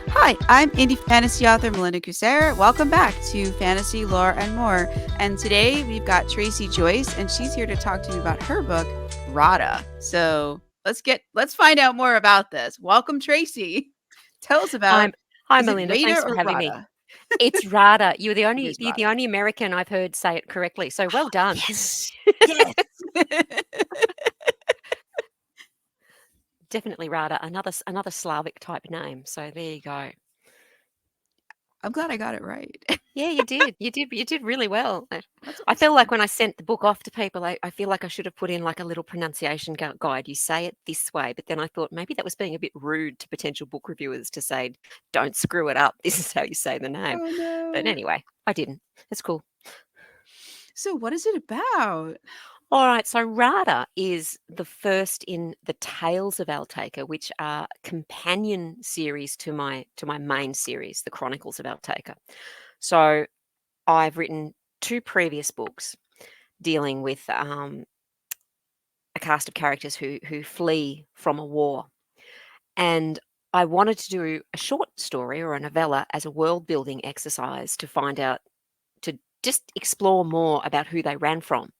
Hi, I'm indie fantasy author Melinda Kucsera. Welcome back to Fantasy, Lore, and More. And today we've got Tracy Joyce, and she's here to talk to me about her book, Rada. So let's find out more about this. Welcome, Tracy. Tell us about, I'm Hi, is it Melinda. Rada Thanks for or having me. Rada? It's Rada. You're the It only is you're the Rada. only American I've heard say it correctly. So well done. Yes. Yes. Definitely Rada. Another Slavic type name. So there you go. I'm glad I got it right. Yeah, you did. You did really well. That's I feel awesome. like when I sent the book off to people, I feel like I should have put in like a little pronunciation guide. You say it this way, but then I thought maybe that was being a bit rude to potential book reviewers to say, "Don't screw it up. This is how you say the name." Oh But no. anyway, I didn't. It's cool. So what is it about? All right, so Rada is the first in the Tales of Altaica, which are companion series to my main series, The Chronicles of Altaica. So I've written two previous books dealing with a cast of characters who flee from a war, and I wanted to do a short story or a novella as a world building exercise to find out to just explore more about who they ran from.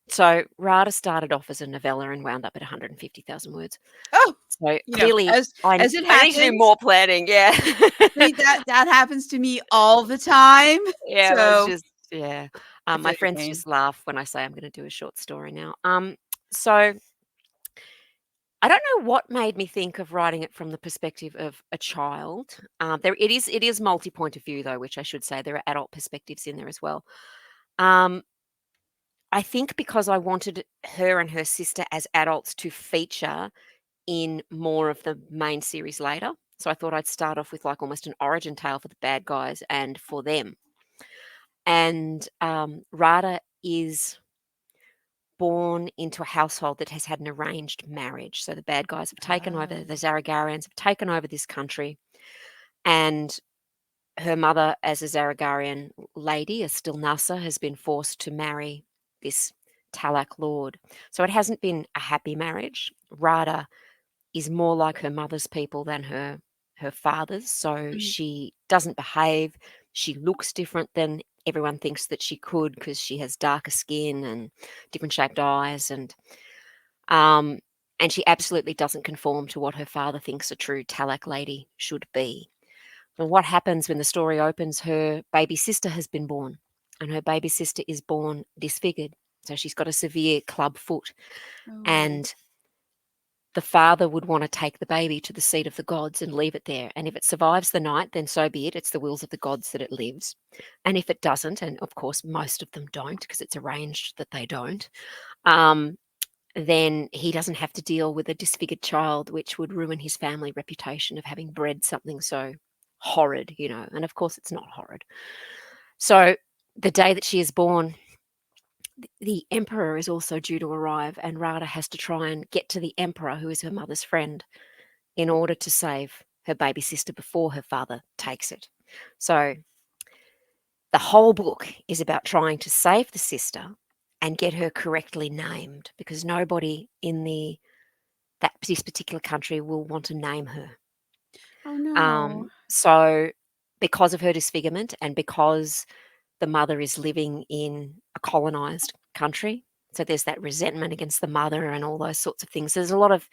So Rada started off as a novella and wound up at 150,000 words. Oh, So you know, clearly, as I as it I need to do happens. more planning. Yeah, See, that happens to me all the time. yeah. That's So just yeah. I My feel your friends pain. just laugh when I say I'm going to do a short story now. So I don't know what made me think of writing it from the perspective of a child. It is multi point of view though, which I should say there are adult perspectives in there as well. Um, I think because I wanted her and her sister as adults to feature in more of the main series later. So I thought I'd start off with like almost an origin tale for the bad guys and for them. And Rada is born into a household that has had an arranged marriage. So the bad guys have taken over, the Oh. Zaragarians have taken over this country. And her mother, as a Zaragarian lady, a still Nasa, has been forced to marry this Talak lord. So it hasn't been a happy marriage. Rada is more like her mother's people than her father's. So Mhm. she doesn't behave. She looks different than everyone thinks that she could because she has darker skin and different shaped eyes um and she absolutely doesn't conform to what her father thinks a true Talak lady should be. But what happens when the story opens? Her baby sister has been born, and her baby sister is born disfigured. So she's got a severe club foot, Oh. and the father would want to take the baby to the seat of the gods and leave it there. And if it survives the night, then so be it. It's the wills of the gods that it lives. And if it doesn't, and of course most of them don't because it's arranged that they don't, um, then he doesn't have to deal with a disfigured child, which would ruin his family reputation of having bred something so horrid. And of course, it's not horrid. So the day that she is born, the emperor is also due to arrive, and Rada has to try and get to the emperor, who is her mother's friend, in order to save her baby sister before her father takes it. So the whole book is about trying to save the sister and get her correctly named because nobody in this particular country will want to name her. Oh no. So because of her disfigurement and because the mother is living in a colonized country, so there's that resentment against the mother and all those sorts of things. There's a lot of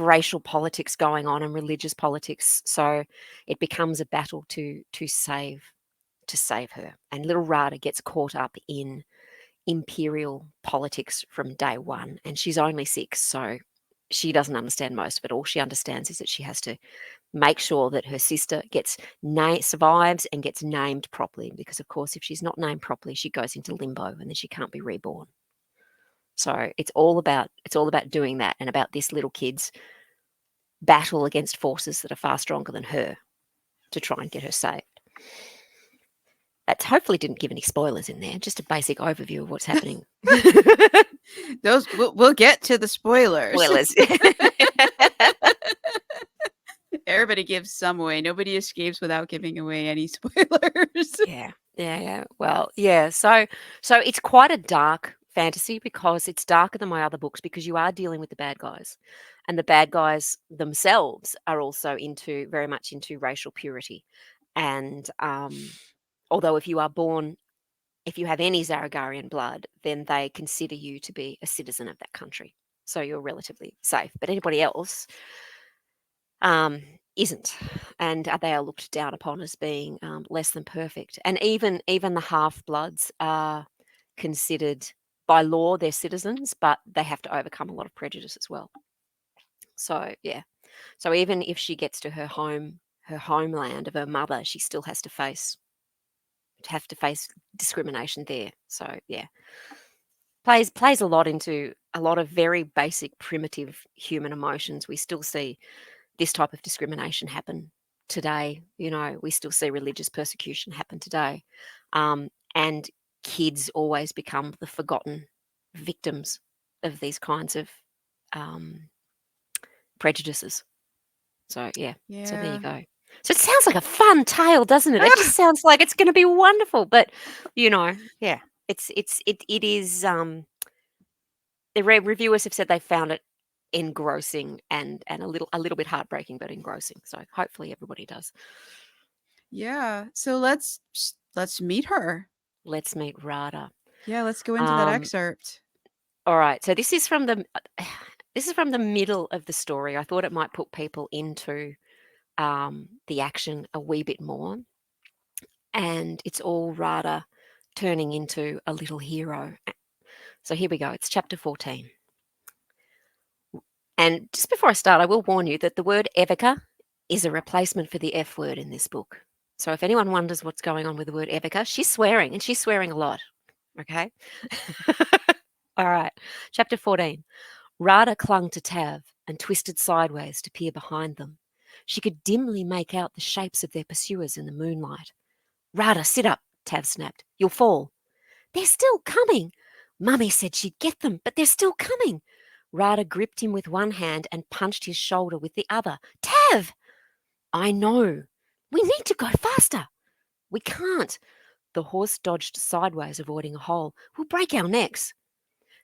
racial politics going on and religious politics. So it becomes a battle to save her. And little Rada gets caught up in imperial politics from day one. And she's only 6, so she doesn't understand most of it. All she understands is that she has to make sure that her sister survives and gets named properly. Because of course, if she's not named properly, she goes into limbo and then she can't be reborn. So it's all about doing that and about this little kid's battle against forces that are far stronger than her to try and get her saved. That hopefully didn't give any spoilers in there, just a basic overview of what's happening. Those we'll get to the spoilers. Spoilers. Everybody gives some away. Nobody escapes without giving away any spoilers. Yeah. Yeah, yeah. Well, yeah. So it's quite a dark fantasy because it's darker than my other books because you are dealing with the bad guys. And the bad guys themselves are also very much into racial purity. And although if you have any Zaragarian blood, then they consider you to be a citizen of that country. So you're relatively safe. But anybody else isn't, and they are looked down upon as being less than perfect. And even the half bloods are considered by law they're citizens, but they have to overcome a lot of prejudice as well. So yeah, so even if she gets to her homeland of her mother, she still has to face discrimination there. So yeah, plays a lot into a lot of very basic primitive human emotions. We still see this type of discrimination happen today. We still see religious persecution happen today. And kids always become the forgotten victims of these kinds of prejudices. So, yeah, so there you Yeah. go. So it sounds like a fun tale, doesn't it? It just Ah! sounds like it's going to be wonderful. But, yeah, it is. The reviewers have said they found it engrossing and a little bit heartbreaking, but engrossing. So hopefully everybody does. Yeah. So let's meet her. Let's meet Rada. Yeah, let's go into that Um, excerpt. all right. So this is from the this is from the middle of the story. I thought it might put people into the action a wee bit more, and it's all Rada turning into a little hero. So here we go. It's chapter 14. And just before I start, I will warn you that the word evoca is a replacement for the F word in this book. So if anyone wonders what's going on with the word evoca, she's swearing, and she's swearing a lot. Okay? All right. Chapter 14. Rada clung to Tav and twisted sideways to peer behind them. She could dimly make out the shapes of their pursuers in the moonlight. Rada, sit up, Tav snapped. You'll fall. They're still coming. Mummy said she'd get them, but they're still coming. Rada gripped him with one hand and punched his shoulder with the other. Tav! I know. We need to go faster. We can't. The horse dodged sideways, avoiding a hole. We'll break our necks.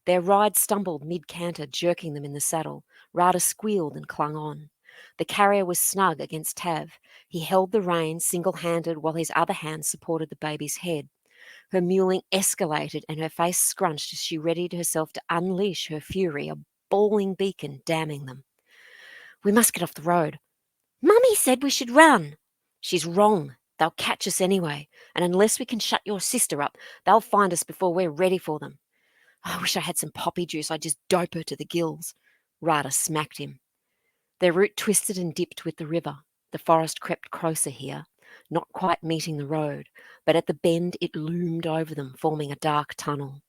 Their ride stumbled mid-canter, jerking them in the saddle. Rada squealed and clung on. The carrier was snug against Tav. He held the reins single-handed while his other hand supported the baby's head. Her mewling escalated and her face scrunched as she readied herself to unleash her fury, a bawling beacon damning them. We must get off the road. Mummy said we should run. She's wrong. They'll catch us anyway, and unless we can shut your sister up, they'll find us before we're ready for them. I wish I had some poppy juice. I'd just dope her to the gills. Rada smacked him. Their route twisted and dipped with the river. The forest crept closer here, not quite meeting the road, but at the bend it loomed over them, forming a dark tunnel.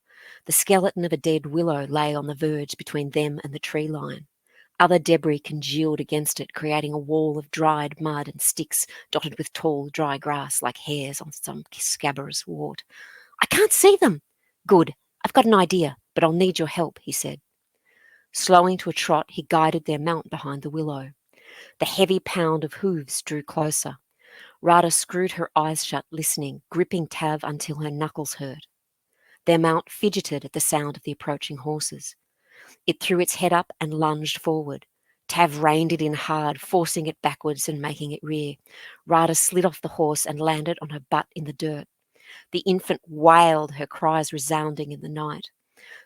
The skeleton of a dead willow lay on the verge between them and the tree line. Other debris congealed against it, creating a wall of dried mud and sticks dotted with tall, dry grass like hairs on some scabrous wart. I can't see them. Good. I've got an idea, but I'll need your help, he said. Slowing to a trot, he guided their mount behind the willow. The heavy pound of hooves drew closer. Rada screwed her eyes shut, listening, gripping Tav until her knuckles hurt. Their mount fidgeted at the sound of the approaching horses. It threw its head up and lunged forward. Tav reined it in hard, forcing it backwards and making it rear. Rada slid off the horse and landed on her butt in the dirt. The infant wailed, her cries resounding in the night.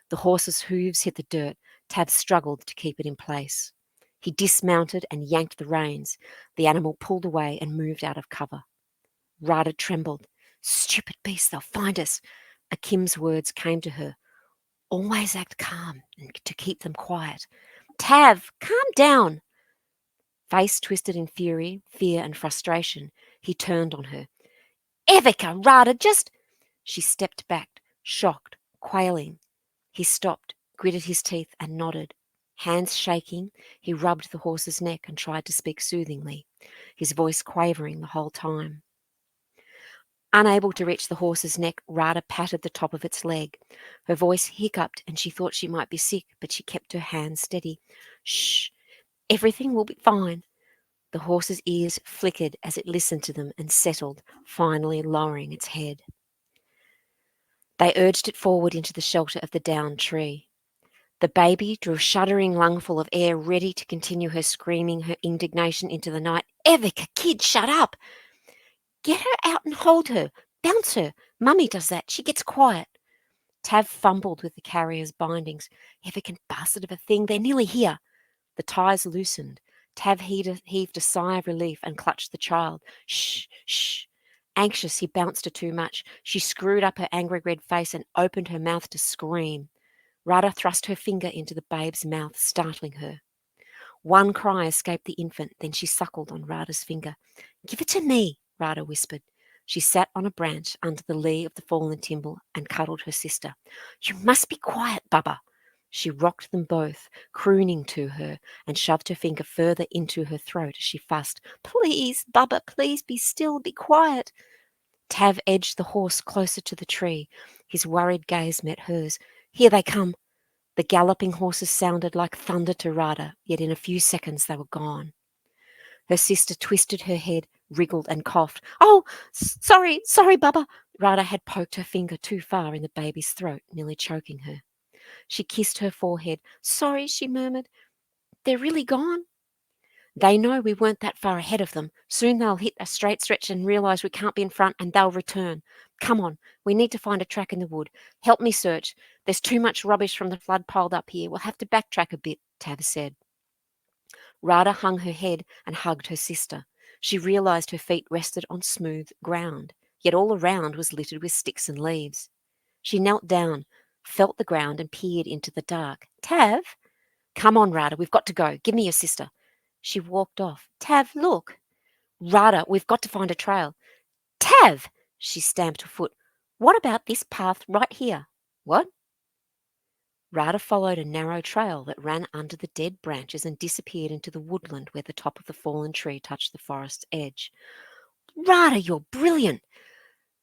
The horse's hooves hit the dirt. Tav struggled to keep it in place. He dismounted and yanked the reins. The animal pulled away and moved out of cover. Rada trembled. Stupid beast, they'll find us. Akim's words came to her. Always act calm and to keep them quiet. Tav, calm down. Face twisted in fury, fear, and frustration, he turned on her. Evica, Rada, just... She stepped back, shocked, quailing. He stopped, gritted his teeth, and nodded. Hands shaking, he rubbed the horse's neck and tried to speak soothingly, his voice quavering the whole time. Unable to reach the horse's neck, Rada patted the top of its leg. Her voice hiccuped and she thought she might be sick, but she kept her hands steady. Shh, everything will be fine. The horse's ears flickered as it listened to them and settled, finally lowering its head. They urged it forward into the shelter of the downed tree. The baby drew a shuddering lungful of air, ready to continue her screaming, her indignation into the night. Evika, kid, shut up! Get her out and hold her. Bounce her. Mummy does that. She gets quiet. Tav fumbled with the carrier's bindings. Evican bastard of a thing. They're nearly here. The ties loosened. Tav heaved a sigh of relief and clutched the child. Shh, shh. Anxious, he bounced her too much. She screwed up her angry red face and opened her mouth to scream. Rada thrust her finger into the babe's mouth, startling her. One cry escaped the infant, then she suckled on Rada's finger. Give it to me, Rada whispered. She sat on a branch under the lee of the fallen timber and cuddled her sister. You must be quiet, Baba. She rocked them both, crooning to her, and shoved her finger further into her throat as she fussed. Please, Baba, please be still, be quiet. Tav edged the horse closer to the tree. His worried gaze met hers. Here they come. The galloping horses sounded like thunder to Rada, yet in a few seconds they were gone. Her sister twisted her head, wriggled, and coughed. Oh, sorry, Baba. Rada had poked her finger too far in the baby's throat, nearly choking her. She kissed her forehead. Sorry, she murmured. They're really gone? They know we weren't that far ahead of them. Soon they'll hit a straight stretch and realise we can't be in front, and they'll return. Come on, we need to find a track in the wood. Help me search. There's too much rubbish from the flood piled up here. We'll have to backtrack a bit, Tav said. Rada hung her head and hugged her sister. She realised her feet rested on smooth ground, yet all around was littered with sticks and leaves. She knelt down, felt the ground, and peered into the dark. Tav? Come on, Rada, we've got to go. Give me your sister. She walked off. Tav, look. Rada, we've got to find a trail. Tav! She stamped her foot. What about this path right here? What? Rada followed a narrow trail that ran under the dead branches and disappeared into the woodland where the top of the fallen tree touched the forest's edge. Rada, you're brilliant!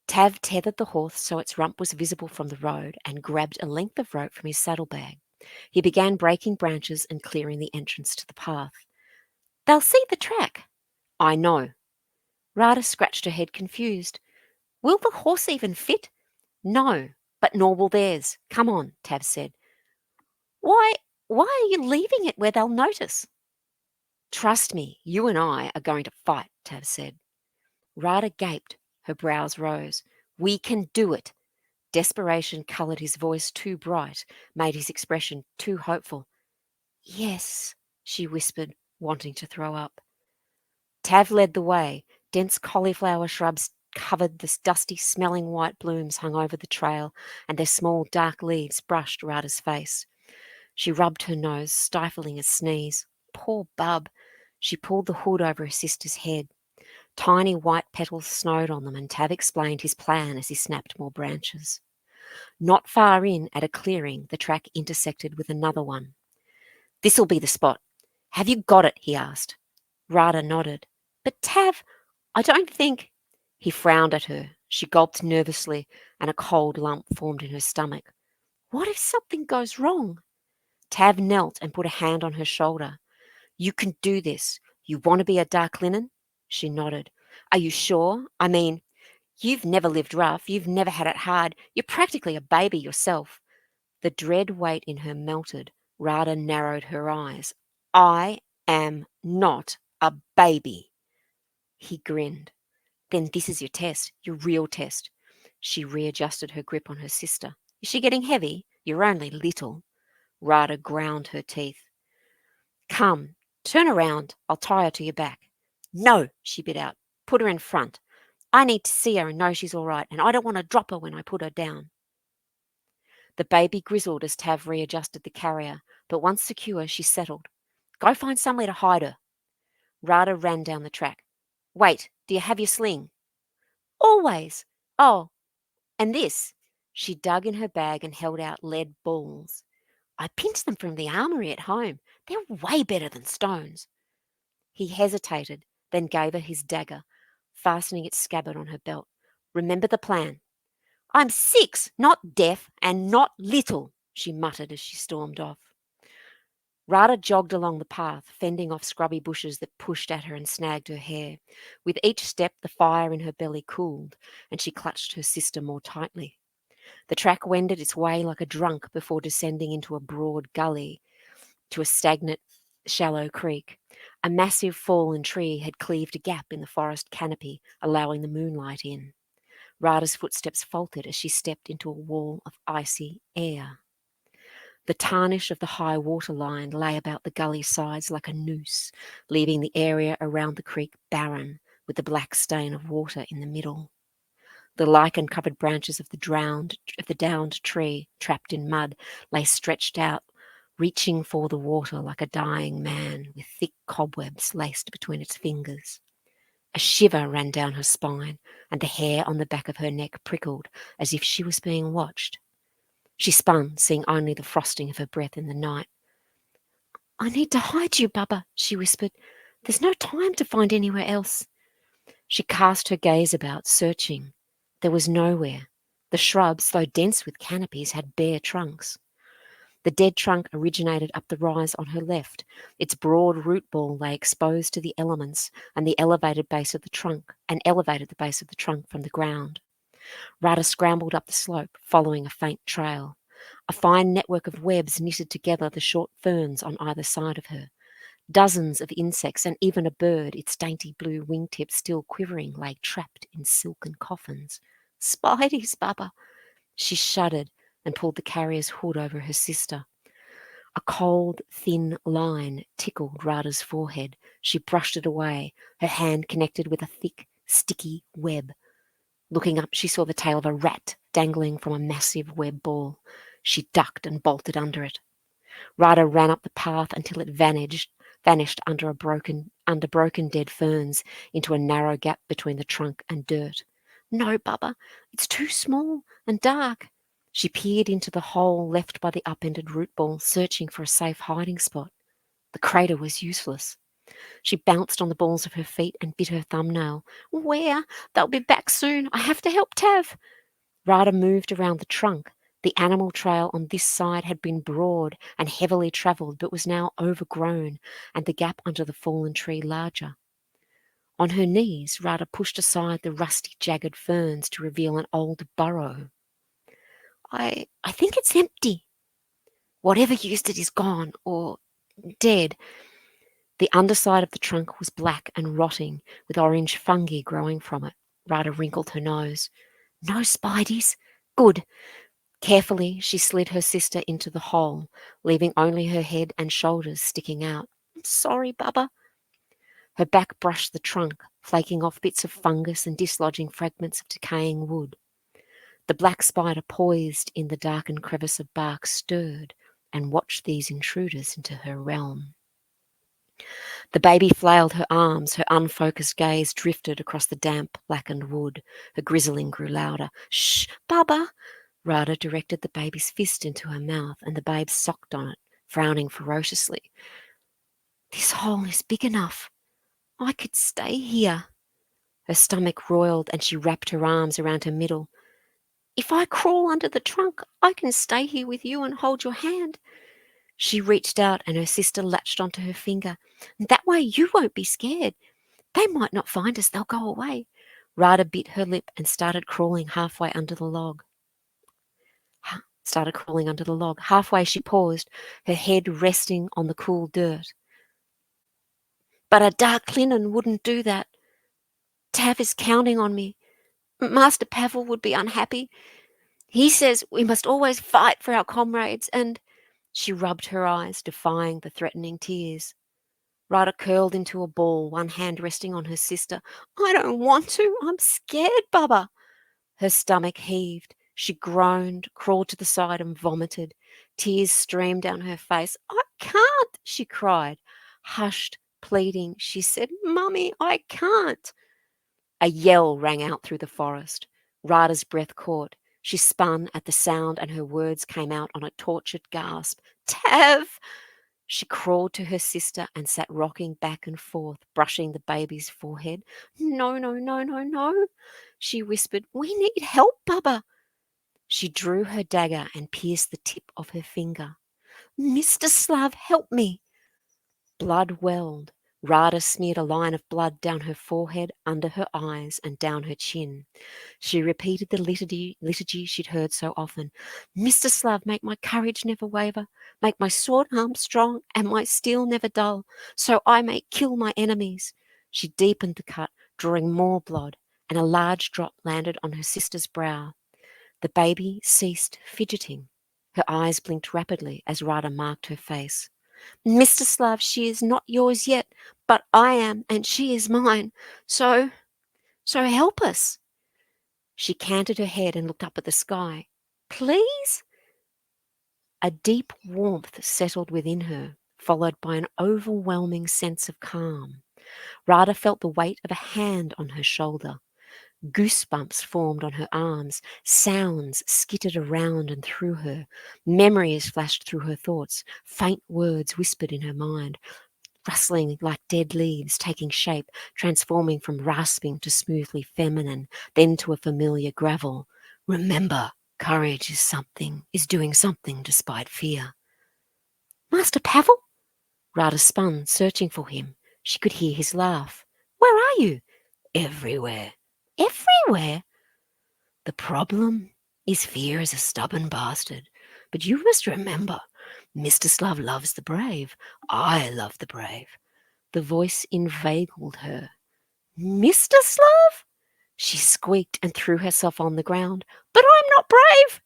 Tav tethered the horse so its rump was visible from the road and grabbed a length of rope from his saddlebag. He began breaking branches and clearing the entrance to the path. They'll see the track. I know. Rada scratched her head confused. Will the horse even fit? No, but nor will theirs. Come on, Tav said. Why are you leaving it where they'll notice? Trust me, you and I are going to fight, Tav said. Rada gaped. Her brows rose. We can do it. Desperation coloured his voice too bright, made his expression too hopeful. Yes, she whispered, wanting to throw up. Tav led the way. Dense cauliflower shrubs covered the dusty, smelling white blooms hung over the trail, and their small, dark leaves brushed Rada's face. She rubbed her nose, stifling a sneeze. Poor Bub. She pulled the hood over her sister's head. Tiny white petals snowed on them, and Tav explained his plan as he snapped more branches. Not far in, at a clearing, the track intersected with another one. This'll be the spot. Have you got it? He asked. Rada nodded. But Tav, I don't think... He frowned at her. She gulped nervously, and a cold lump formed in her stomach. What if something goes wrong? Tav knelt and put a hand on her shoulder. You can do this. You want to be a dark linen? She nodded. Are you sure? I mean, you've never lived rough. You've never had it hard. You're practically a baby yourself. The dread weight in her melted. Rada narrowed her eyes. I am not a baby. He grinned. Then this is your test, your real test. She readjusted her grip on her sister. Is she getting heavy? You're only little. Rada ground her teeth. Come, turn around. I'll tie her to your back. No, she bit out. Put her in front. I need to see her and know she's all right, and I don't want to drop her when I put her down. The baby grizzled as Tav readjusted the carrier, but once secure, she settled. Go find somewhere to hide her. Rada ran down the track. Wait, do you have your sling? Always. Oh, and this. She dug in her bag and held out lead balls. I pinched them from the armory at home. They're way better than stones. He hesitated, then gave her his dagger, fastening its scabbard on her belt. Remember the plan. I'm 6, not deaf, and not little, she muttered as she stormed off. Rada jogged along the path, fending off scrubby bushes that pushed at her and snagged her hair. With each step, the fire in her belly cooled, and she clutched her sister more tightly. The track wended its way like a drunk before descending into a broad gully to a stagnant, shallow creek. A massive fallen tree had cleaved a gap in the forest canopy, allowing the moonlight in. Rada's footsteps faltered as she stepped into a wall of icy air. The tarnish of the high water line lay about the gully sides like a noose, leaving the area around the creek barren, with the black stain of water in the middle. The lichen-covered branches of the downed tree, trapped in mud, lay stretched out, reaching for the water like a dying man, with thick cobwebs laced between its fingers. A shiver ran down her spine, and the hair on the back of her neck prickled as if she was being watched. She spun, seeing only the frosting of her breath in the night. "I need to hide you, Baba," she whispered. "There's no time to find anywhere else." She cast her gaze about, searching. There was nowhere. The shrubs, though dense with canopies, had bare trunks. The dead trunk originated up the rise on her left. Its broad root ball lay exposed to the elements, and elevated the base of the trunk from the ground. Rada scrambled up the slope, following a faint trail. A fine network of webs knitted together the short ferns on either side of her. Dozens of insects and even a bird, its dainty blue wingtips still quivering, lay trapped in silken coffins. "Spideys, Baba!" She shuddered and pulled the carrier's hood over her sister. A cold, thin line tickled Rada's forehead. She brushed it away, her hand connected with a thick, sticky web. Looking up, she saw the tail of a rat dangling from a massive web ball. She ducked and bolted under it. Rada ran up the path until it vanished under broken dead ferns into a narrow gap between the trunk and dirt. "No, Baba, it's too small and dark." She peered into the hole left by the upended root ball, searching for a safe hiding spot. The crater was useless. She bounced on the balls of her feet and bit her thumbnail. "Where? They'll be back soon. I have to help Tav." Rada moved around the trunk. The animal trail on this side had been broad and heavily travelled, but was now overgrown, and the gap under the fallen tree larger. On her knees, Rada pushed aside the rusty, jagged ferns to reveal an old burrow. I think it's empty. Whatever used it is gone, or dead." The underside of the trunk was black and rotting, with orange fungi growing from it. Rada wrinkled her nose. "No spideys. Good." Carefully, she slid her sister into the hole, leaving only her head and shoulders sticking out. "I'm sorry, Baba." Her back brushed the trunk, flaking off bits of fungus and dislodging fragments of decaying wood. The black spider, poised in the darkened crevice of bark, stirred and watched these intruders into her realm. The baby flailed her arms, her unfocused gaze drifted across the damp, blackened wood. Her grizzling grew louder. "Shh, Baba!" Rada directed the baby's fist into her mouth, and the babe socked on it, frowning ferociously. "This hole is big enough. I could stay here." Her stomach roiled, and she wrapped her arms around her middle. "If I crawl under the trunk, I can stay here with you and hold your hand." She reached out, and her sister latched onto her finger. "That way you won't be scared. They might not find us, they'll go away." Rada bit her lip and started crawling under the log. Halfway she paused, her head resting on the cool dirt. "But a dark linen wouldn't do that. Tav is counting on me. Master Pavel would be unhappy. He says we must always fight for our comrades, and—" She rubbed her eyes, defying the threatening tears. Rada curled into a ball, one hand resting on her sister. "I don't want to. I'm scared, Baba." Her stomach heaved. She groaned, crawled to the side and vomited. Tears streamed down her face. "I can't," she cried. Hushed, pleading, she said, "Mummy, I can't." A yell rang out through the forest. Rada's breath caught. She spun at the sound, and her words came out on a tortured gasp. "Tav!" She crawled to her sister and sat rocking back and forth, brushing the baby's forehead. "No, no, no, no, no," she whispered. "We need help, Baba." She drew her dagger and pierced the tip of her finger. "Mr. Slav, help me." Blood welled. Rada smeared a line of blood down her forehead, under her eyes, and down her chin. She repeated the liturgy she'd heard so often. Mr. Slav, make my courage never waver, make my sword arm strong, and my steel never dull, so I may kill my enemies. She deepened the cut, drawing more blood, and a large drop landed on her sister's brow. The baby ceased fidgeting. Her eyes blinked rapidly as Rada marked her face. Mr. Slav, she is not yours yet, but I am, and she is mine. So help us. She canted her head and looked up at the sky. Please? A deep warmth settled within her, followed by an overwhelming sense of calm. Rada felt the weight of a hand on her shoulder. Goosebumps formed on her arms. Sounds skittered around and through her. Memories flashed through her thoughts. Faint words whispered in her mind, rustling like dead leaves, taking shape, transforming from rasping to smoothly feminine, then to a familiar gravel. Remember, courage is doing something despite fear. Master Pavel? Rada spun, searching for him. She could hear his laugh. Where are you? Everywhere. Everywhere? The problem is fear is a stubborn bastard. But you must remember, Mr. Slav loves the brave. I love the brave. The voice inveigled her. Mr. Slav? She squeaked and threw herself on the ground. But I'm not brave.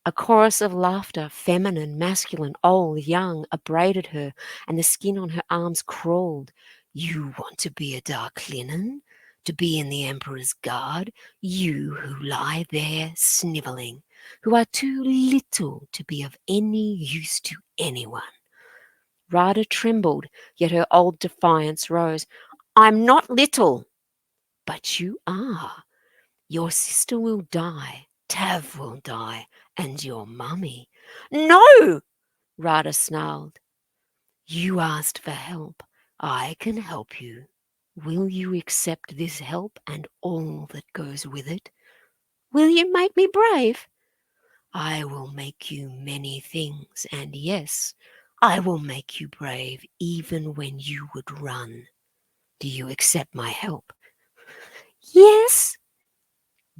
A chorus of laughter, feminine, masculine, old, young, upbraided her, and the skin on her arms crawled. You want to be a dark linen? To be in the Emperor's guard? You who lie there snivelling, who are too little to be of any use to anyone. Rada trembled, yet her old defiance rose. I'm not little. But you are. Your sister will die. Tav will die. And your mummy. No! Rada snarled. You asked for help. I can help you. Will you accept this help and all that goes with it? Will you make me brave? I will make you many things, and yes, I will make you brave even when you would run. Do you accept my help? Yes.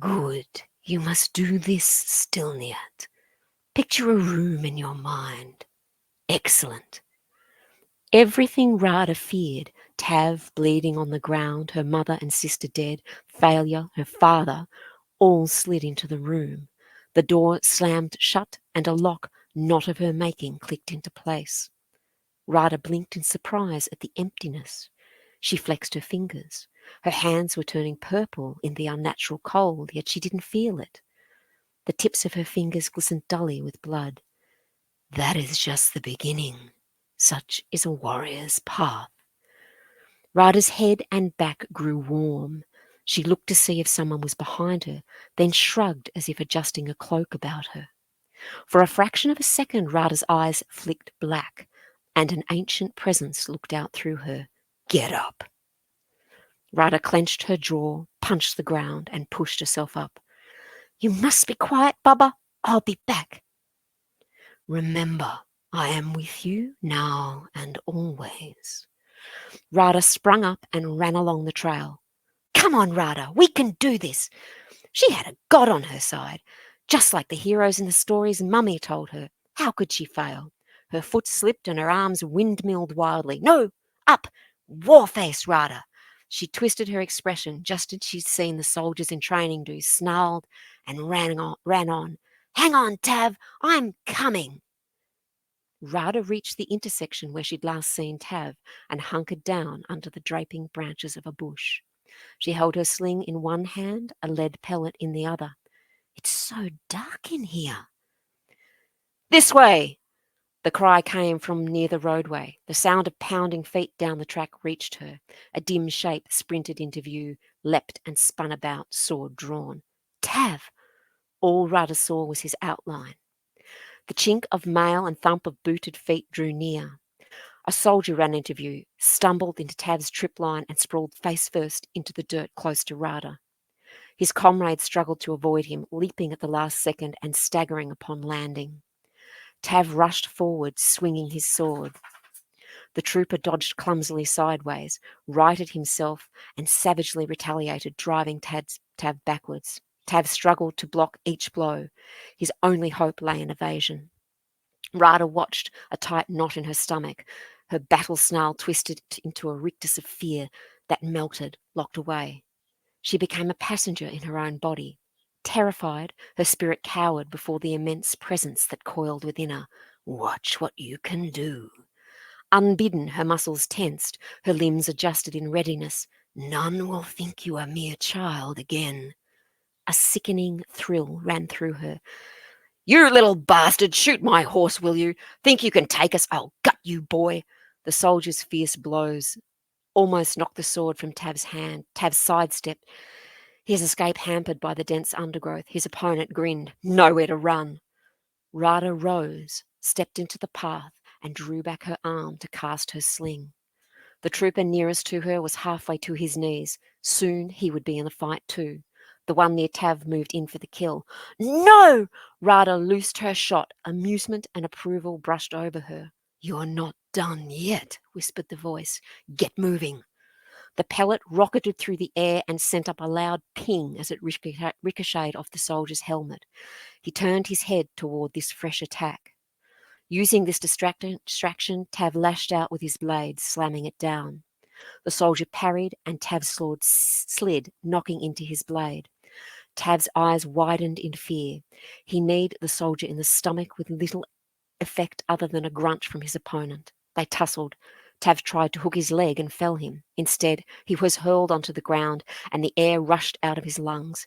Good. You must do this, Stilniat. Picture a room in your mind. Excellent. Everything Rada feared, Tav bleeding on the ground, her mother and sister dead, failure, her father, all slid into the room. The door slammed shut and a lock, not of her making, clicked into place. Rada blinked in surprise at the emptiness. She flexed her fingers. Her hands were turning purple in the unnatural cold, yet she didn't feel it. The tips of her fingers glistened dully with blood. That is just the beginning. Such is a warrior's path. Rada's head and back grew warm. She looked to see if someone was behind her, then shrugged as if adjusting a cloak about her. For a fraction of a second, Rada's eyes flicked black, and an ancient presence looked out through her. Get up. Rada clenched her jaw, punched the ground, and pushed herself up. You must be quiet, Baba. I'll be back. Remember, I am with you now and always. Rada sprung up and ran along the trail. Come on, Rada, we can do this. She had a god on her side, just like the heroes in the stories Mummy told her. How could she fail? Her foot slipped and her arms windmilled wildly. No, up, war-face, Rada. She twisted her expression just as she'd seen the soldiers in training do, snarled and ran on. Hang on, Tav, I'm coming. Rada reached the intersection where she'd last seen Tav and hunkered down under the draping branches of a bush. She held her sling in one hand, a lead pellet in the other. It's so dark in here. This way! The cry came from near the roadway. The sound of pounding feet down the track reached her. A dim shape sprinted into view, leapt and spun about, sword drawn. Tav! All Rada saw was his outline. The chink of mail and thump of booted feet drew near. A soldier ran into view, stumbled into Tav's trip line and sprawled face first into the dirt close to Rada. His comrades struggled to avoid him, leaping at the last second and staggering upon landing. Tav rushed forward, swinging his sword. The trooper dodged clumsily sideways, righted himself, and savagely retaliated, driving Tav backwards. Tav struggled to block each blow. His only hope lay in evasion. Rada watched, a tight knot in her stomach. Her battle snarl twisted into a rictus of fear that melted, locked away. She became a passenger in her own body. Terrified, her spirit cowered before the immense presence that coiled within her. Watch what you can do. Unbidden, her muscles tensed, her limbs adjusted in readiness. None will think you a mere child again. A sickening thrill ran through her. You little bastard, shoot my horse, will you? Think you can take us? I'll gut you, boy. The soldier's fierce blows almost knocked the sword from Tav's hand. Tav sidestepped, his escape hampered by the dense undergrowth. His opponent grinned. Nowhere to run. Rada rose, stepped into the path, and drew back her arm to cast her sling. The trooper nearest to her was halfway to his knees. Soon he would be in the fight too. The one near Tav moved in for the kill. No! Rada loosed her shot. Amusement and approval brushed over her. You're not done yet, whispered the voice. Get moving. The pellet rocketed through the air and sent up a loud ping as it ricocheted off the soldier's helmet. He turned his head toward this fresh attack. Using this distraction, Tav lashed out with his blade, slamming it down. The soldier parried, and Tav's sword slid, knocking into his blade. Tav's eyes widened in fear. He kneed the soldier in the stomach with little effect other than a grunt from his opponent. They tussled. Tav tried to hook his leg and fell him. Instead, he was hurled onto the ground, and the air rushed out of his lungs.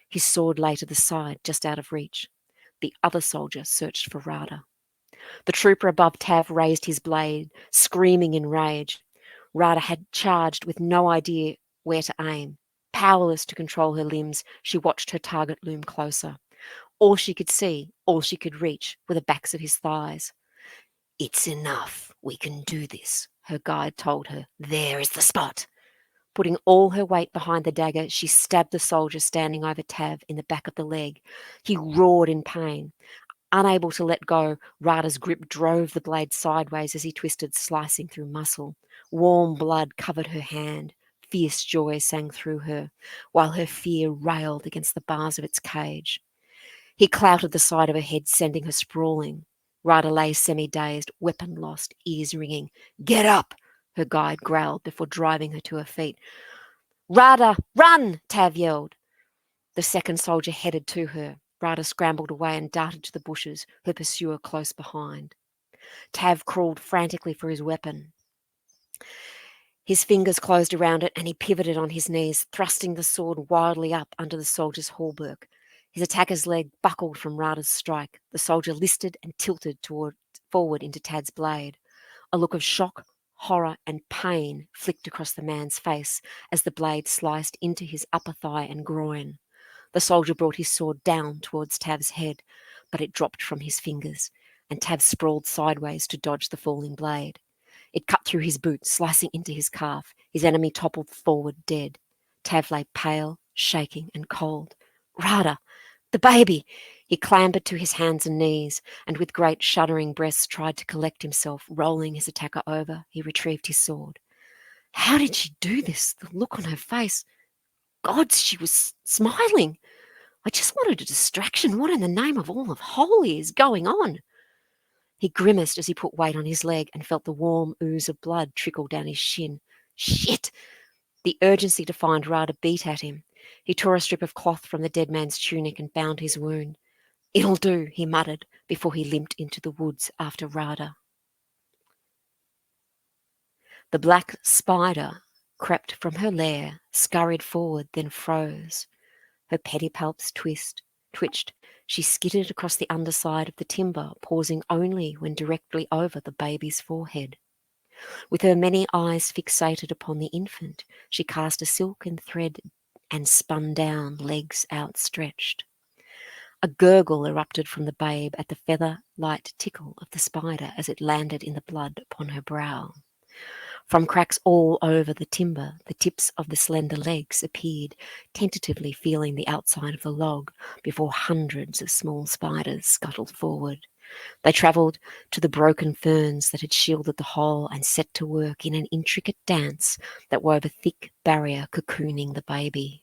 His sword lay to the side, just out of reach. The other soldier searched for Rada. The trooper above Tav raised his blade, screaming in rage. Rada had charged with no idea where to aim. Powerless to control her limbs, she watched her target loom closer. All she could see, all she could reach, were the backs of his thighs. It's enough. We can do this, her guide told her. There is the spot. Putting all her weight behind the dagger, she stabbed the soldier standing over Tav in the back of the leg. He roared in pain. Unable to let go, Rada's grip drove the blade sideways as he twisted, slicing through muscle. Warm blood covered her hand. Fierce joy sang through her, while her fear railed against the bars of its cage. He clouted the side of her head, sending her sprawling. Rada lay semi-dazed, weapon lost, ears ringing. Get up, her guide growled before driving her to her feet. Rada, run, Tav yelled. The second soldier headed to her. Rada scrambled away and darted to the bushes, her pursuer close behind. Tav crawled frantically for his weapon. His fingers closed around it, and he pivoted on his knees, thrusting the sword wildly up under the soldier's hauberk. His attacker's leg buckled from Rada's strike. The soldier listed and tilted forward into Tav's blade. A look of shock, horror, and pain flicked across the man's face as the blade sliced into his upper thigh and groin. The soldier brought his sword down towards Tav's head, but it dropped from his fingers, and Tav sprawled sideways to dodge the falling blade. It cut through his boot, slicing into his calf. His enemy toppled forward, dead. Tav lay pale, shaking, and cold. Rada! The baby! He clambered to his hands and knees, and with great shuddering breaths tried to collect himself. Rolling his attacker over, he retrieved his sword. How did she do this? The look on her face. Gods, she was smiling. I just wanted a distraction. What in the name of all of holy is going on? He grimaced as he put weight on his leg and felt the warm ooze of blood trickle down his shin. Shit! The urgency to find Rada beat at him. He tore a strip of cloth from the dead man's tunic and bound his wound. It'll do, he muttered, before he limped into the woods after Rada. The black spider crept from her lair, scurried forward, then froze. Her pedipalps twitched. She skittered across the underside of the timber, pausing only when directly over the baby's forehead. With her many eyes fixated upon the infant, she cast a silken thread and spun down, legs outstretched. A gurgle erupted from the babe at the feather-light tickle of the spider as it landed in the blood upon her brow. From cracks all over the timber, the tips of the slender legs appeared, tentatively feeling the outside of the log, before hundreds of small spiders scuttled forward. They travelled to the broken ferns that had shielded the hole and set to work in an intricate dance that wove a thick barrier cocooning the baby.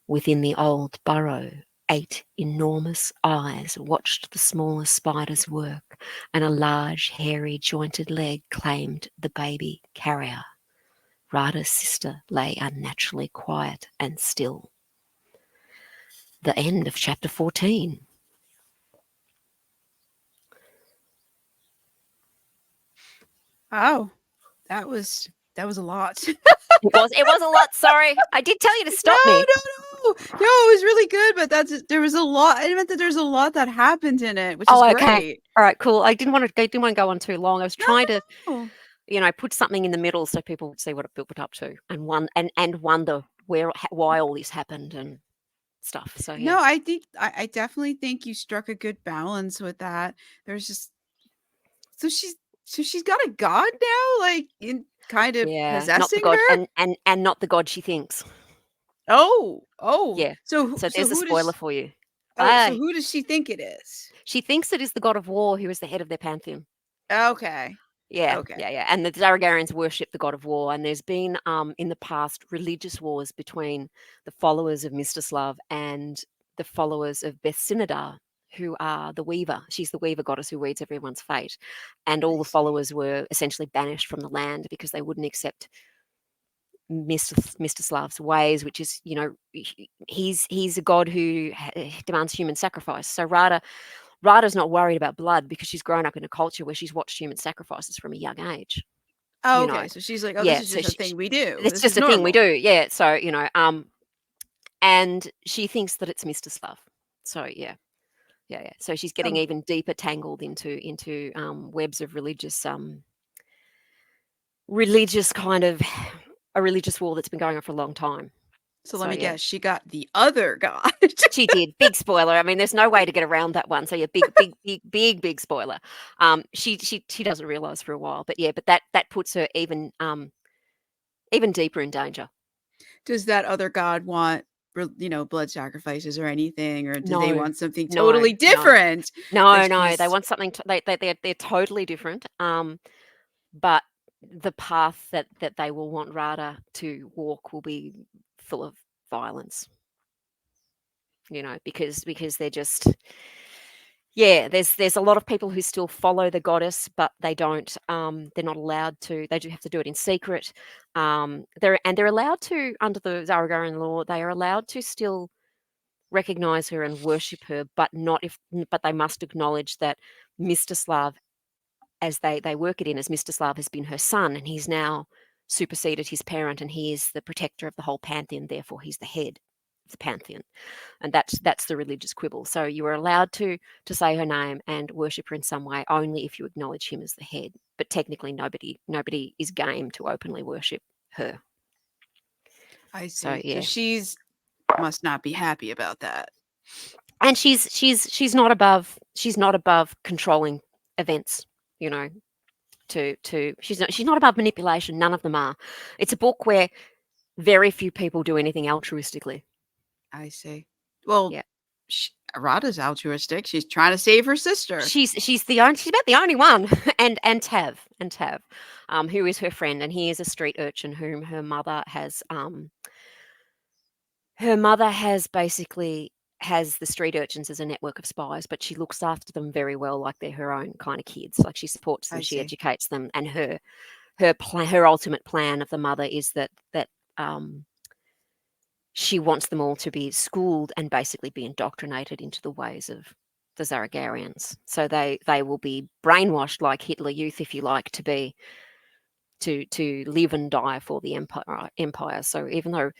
Within the old burrow, 8 enormous eyes watched the smaller spiders work, and a large, hairy, jointed leg claimed the baby carrier. Rada's sister lay unnaturally quiet and still. The end of chapter 14. Wow, that was a lot. It was a lot, sorry. I did tell you to stop me. No, it was really good, but there was a lot. I meant that there's a lot that happened in it, which is Oh, okay. great. All right, cool. I didn't want to go on too long. I was trying to, No. put something in the middle so people would see what it built up to and wonder why all this happened and stuff. So yeah. No, I think I definitely think you struck a good balance with that. There's just so she's got a god now, like in kind of Yeah, not the possessing god her. and not the god she thinks. Oh. Yeah. So So there's a who does spoiler for you. so Bye. who does she think it is? She thinks it is the god of war who is the head of their pantheon. Okay. Yeah, Okay. yeah, yeah. And the Zaragarians worship the god of war. And there's been in the past religious wars between the followers of Mstislav and the followers of Besinada, who are the weaver. She's the weaver goddess who reads everyone's fate. And all I the see. followers were essentially banished from the land because they wouldn't accept Mr. Slav's ways, which is, he's a god who demands human sacrifice. So Rada's not worried about blood because she's grown up in a culture where she's watched human sacrifices from a young age. Oh, You know, okay. So she's like, "Oh, this yeah. is So just a thing we do. it's This is just a thing we normal." do. Yeah. So and she thinks that it's Mr. Slav. So yeah. Yeah, yeah. So she's getting Oh, even deeper tangled into webs of religious kind of a religious war that's been going on for a long time. so let So me yeah. guess. She got the other god. She did. Big spoiler. I mean, there's no way to get around that one. So yeah, big spoiler. She doesn't realize for a while, but yeah, but that puts her even deeper in danger. Does that other god want, blood sacrifices or anything, or do they No, want something no, totally no, different that no. They she's want something. They're totally different. But the path that they will want Rada to walk will be full of violence. Because they're just yeah, there's a lot of people who still follow the goddess, but they don't. They're not allowed to. They do have to do it in secret. They're allowed to under the Zaragarian law. They are allowed to still recognize her and worship her, but they must acknowledge that Mr. Slav, as they work it in, as Mr. Slav has been her son, and he's now superseded his parent, and he is the protector of the whole pantheon. Therefore, he's the head of the pantheon, and that's the religious quibble. So you are allowed to say her name and worship her in some way only if you acknowledge him as the head. But technically, nobody is game to openly worship her. I So see. So yeah, she's must not be happy about that. and she's not above controlling events. You know, she's not above manipulation. None of them are. It's a book where very few people do anything altruistically. I see. Well, Yeah. Rada's altruistic. She's trying to save her sister. She's about the only one, and Tav, who is her friend, and he is a street urchin whom her mother has basically has the street urchins as a network of spies, but she looks after them very well, like they're her own kind of kids. Like she supports them, I she see. educates them, and her ultimate plan of the mother is that um, she wants them all to be schooled and basically be indoctrinated into the ways of the Zaragarians. So they will be brainwashed like Hitler Youth, if you like, to live and die for the empire. So even though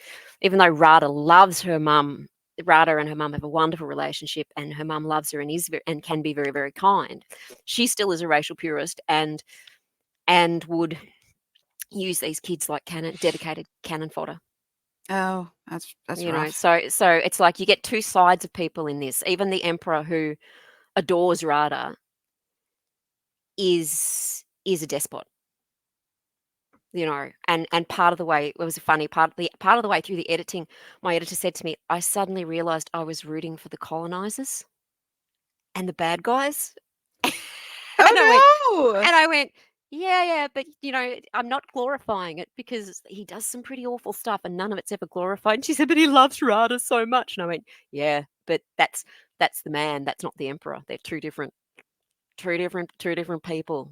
Rada loves her mum, Rada and her mum have a wonderful relationship, and her mum loves her and can be very, very kind. She still is a racial purist and would use these kids like dedicated cannon fodder. Oh, that's rough. So it's like you get two sides of people in this. Even the emperor who adores Rada is a despot. And part of the way, it was a funny part of the way through the editing, my editor said to me, I suddenly realized I was rooting for the colonizers and the bad guys. And I went, Oh no. and I went, yeah, yeah, but I'm not glorifying it because he does some pretty awful stuff and none of it's ever glorified. And she said, but he loves Rada so much. And I went, yeah, but that's the man. That's not the emperor. They're two different people,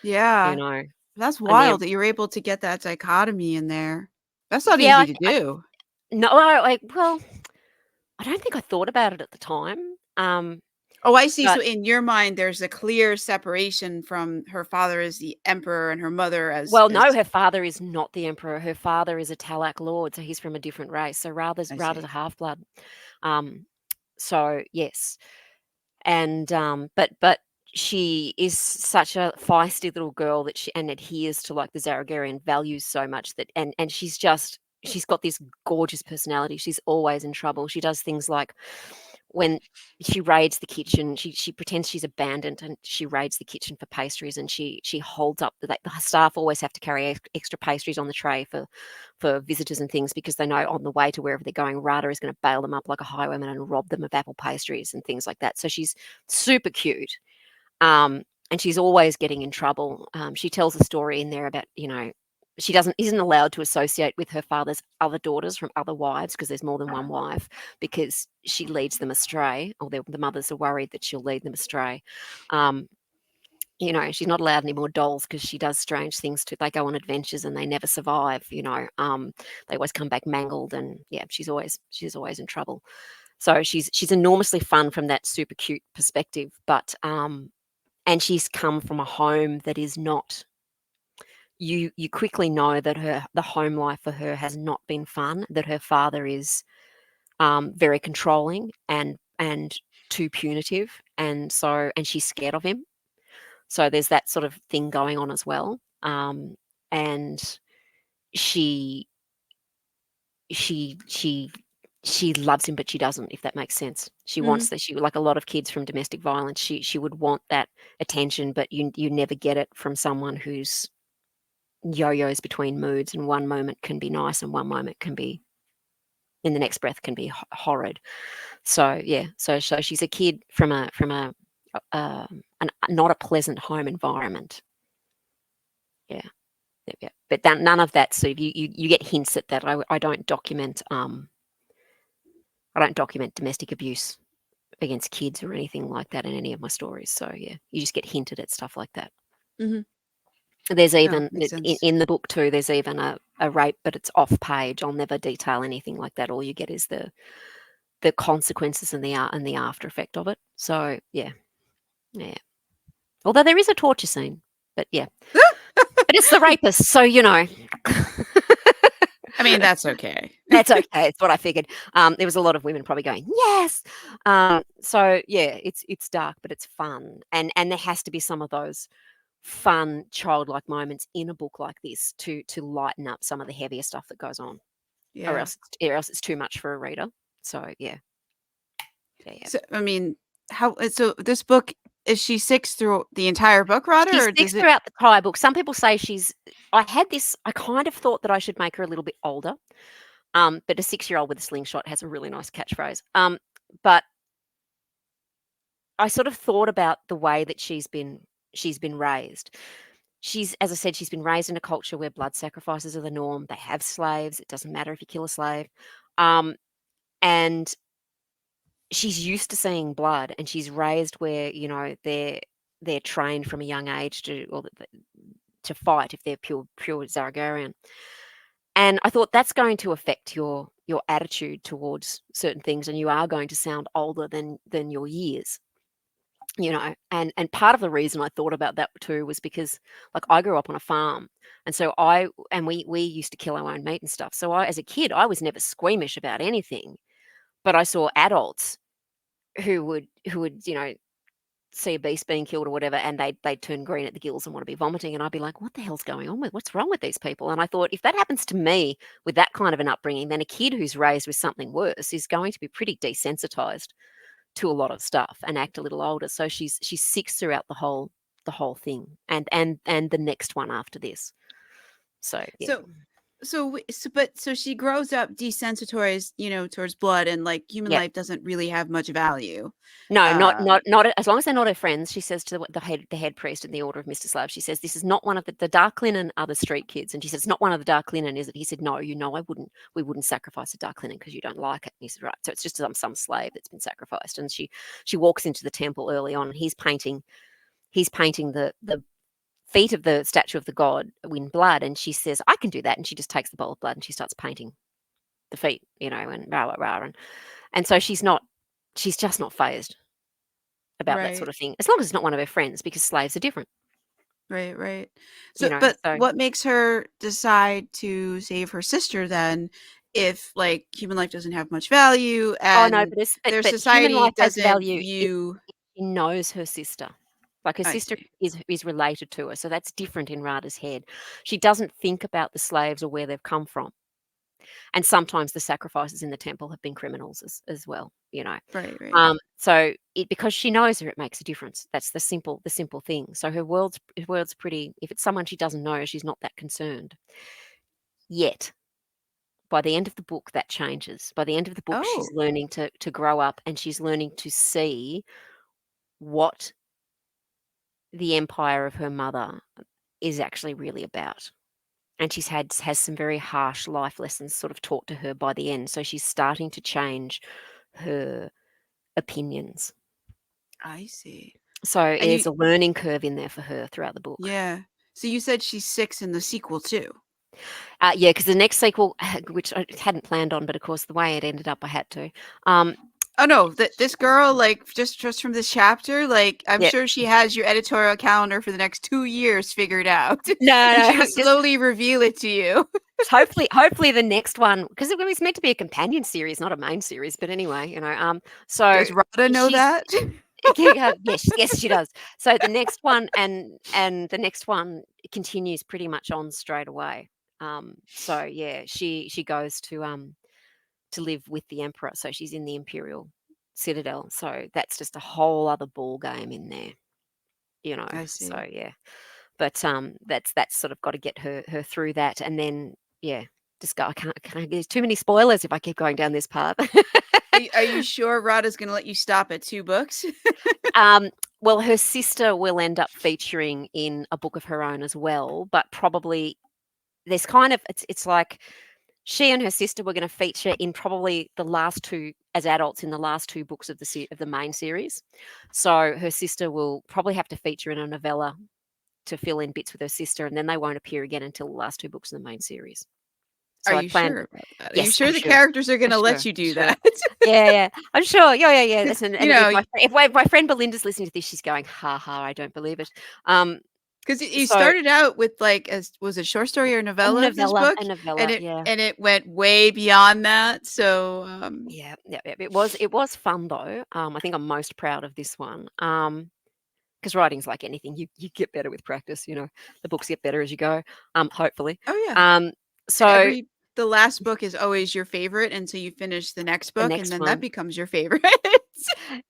you Yeah. know. That's And the wild that you're able to get that dichotomy in there. That's not yeah, easy to do. no, well, I don't think I thought about it at the time. Oh, I see. So But in your mind, there's a clear separation from her father as the emperor and her mother as well, as no, her father is not the emperor. Her father is a Talak lord, so he's from a different race. So I Rada's a see. half blood. Um, so yes, and but she is such a feisty little girl that she and adheres to like the Zaragarian values so much that and she's got this gorgeous personality. She's always in trouble. She does things like when she raids the kitchen, she pretends she's abandoned and she raids the kitchen for pastries, and she holds up the staff always have to carry extra pastries on the tray for visitors and things because they know on the way to wherever they're going, Rada is going to bail them up like a highwayman and rob them of apple pastries and things like that. So she's super cute. And she's always getting in trouble. She tells a story in there about, she isn't allowed to associate with her father's other daughters from other wives because there's more than one wife because she leads them astray, or the mothers are worried that she'll lead them astray. Um, she's not allowed any more dolls because she does strange things too. They go on adventures and they never survive. They always come back mangled, and yeah, she's always in trouble. So she's enormously fun from that super cute perspective, but and she's come from a home that is not, you quickly know that the home life for her has not been fun, that her father is very controlling and too punitive, and she's scared of him, so there's that sort of thing going on as well. And she she she she loves him, but she doesn't, if that makes sense. She Mhm. wants that. She, like a lot of kids from domestic violence, she would want that attention, but you never get it from someone who's yo-yos between moods, and one moment can be nice and one moment can be, in the next breath, can be horrid. So yeah, so she's a kid from not a pleasant home environment. Yeah, yeah, yeah. But none of that. So you get hints at that. I don't document domestic abuse against kids or anything like that in any of my stories. So yeah, you just get hinted at stuff like that. Mhm. There's No, even makes sense. in the book too. There's even a rape, but it's off page. I'll never detail anything like that. All you get is the consequences and the after effect of it. So yeah, yeah. Although there is a torture scene, but yeah, but it's the rapist, so I mean, that's okay. that's okay. It's what I figured. There was a lot of women probably going, yes. So yeah, it's dark, but it's fun, and there has to be some of those fun childlike moments in a book like this to lighten up some of the heavier stuff that goes on, or Yeah. else it's too much for a reader. So yeah, yeah, yeah. So, I mean, so this book, is she 6 through the entire book, Rada, She's or six does it throughout the entire book. Some people say she's. I kind of thought that I should make her a little bit older. But a 6-year-old with a slingshot has a really nice catchphrase. But I sort of thought about the way that she's been raised. As I said, she's been raised in a culture where blood sacrifices are the norm. They have slaves. It doesn't matter if you kill a slave. Um, and she's used to seeing blood, and she's raised where they're trained from a young age to fight if they're pure Zaragarian. And I thought that's going to affect your attitude towards certain things, and you are going to sound older than your years. And part of the reason I thought about that too was because, like, I grew up on a farm, and so we used to kill our own meat and stuff. So as a kid, I was never squeamish about anything, but I saw adults who would see a beast being killed or whatever, and they'd turn green at the gills and want to be vomiting, and I'd be like, what the hell's going on what's wrong with these people? And I thought, if that happens to me with that kind of an upbringing, then a kid who's raised with something worse is going to be pretty desensitized to a lot of stuff and act a little older. So she's 6 throughout the whole thing, and the next one after this. So yeah. so But she grows up desensitized, towards blood, and like human Yep. life doesn't really have much value. No, Um, not as long as they're not her friends, she says to the head priest in the order of Mr. Slab, she says, "This is not one of the dark linen are the street kids." And she says, "It's not one of the dark linen, is it?" He said, "No, we wouldn't sacrifice a dark linen because you don't like it." And he said, "Right, so it's just some slave that's been sacrificed." And she walks into the temple early on, and he's painting the feet of the statue of the god in blood, and she says, "I can do that." And she just takes the bowl of blood and she starts painting the feet, and rah rah rah, and so she's just not phased about that sort right, of thing, as long as it's not one of her friends, because slaves are different, right, right. you So, know. but So, what makes her decide to save her sister then, if like human life doesn't have much value oh no, and but their human society life has doesn't value if view? she knows her sister. Like her I sister see. is related to her, so that's different in Rada's head. She doesn't think about the slaves or where they've come from, and sometimes the sacrifices in the temple have been criminals as well. Right, right. So because she knows her, it makes a difference. That's the simple thing. So her world's pretty. If it's someone she doesn't know, she's not that concerned yet. By the end of the book, that changes. By the end of the book, she's Oh, learning to grow up, and she's learning to see what the empire of her mother is actually really about. And has some very harsh life lessons sort of taught to her by the end. So she's starting to change her opinions. I see. So And there's a learning curve in there for her throughout the book. yeah. So you said she's 6 in the sequel too. Yeah, because the next sequel, which I hadn't planned on, but of course the way it ended up, I had to. Um, Oh no, this girl, like just from this chapter, like I'm yeah, sure she has your editorial calendar for the next 2 years figured out, and no, she no, will just slowly reveal it to you. hopefully the next one, because it was meant to be a companion series, not a main series. But anyway. So Does Rada know she's that? yes, she does. So the next one and the next one continues pretty much on straight away. So yeah, she goes to live with the emperor. So she's in the imperial citadel. So that's just a whole other ball game in there. I So see. yeah, but that's sort of got to get her through that, and then yeah, just go. I can't. There's too many spoilers if I keep going down this path. Are you sure Rada's gonna let you stop at 2 books? Um, well, her sister will end up featuring in a book of her own as well, but probably there's kind of it's like she and her sister were going to feature in probably the last two as adults in the last two books of the main series. So her sister will probably have to feature in a novella to fill in bits with her sister, and then they won't appear again until the last two books of the main series. Are So I you plan. sure about that? Are you Yes, sure I'm the sure. characters are I'm gonna sure. let you I'm do sure. that? Yeah, yeah. I'm sure. Yeah, yeah, yeah. Because Listen, and if my friend Belinda's listening to this, she's going, "Ha ha! I don't believe it." Um, you so started out with like as was it short story or a novella of this novella, book, a and novella. it Yeah, and it went way beyond that. So yeah, yeah. Yeah. It was fun though. I think I'm most proud of this one. Because writing's like anything, you get better with practice. The books get better as you go. Hopefully. oh yeah, Um, and so the last book is always your favorite until you finish the next the book, and next then that one. becomes your favorite.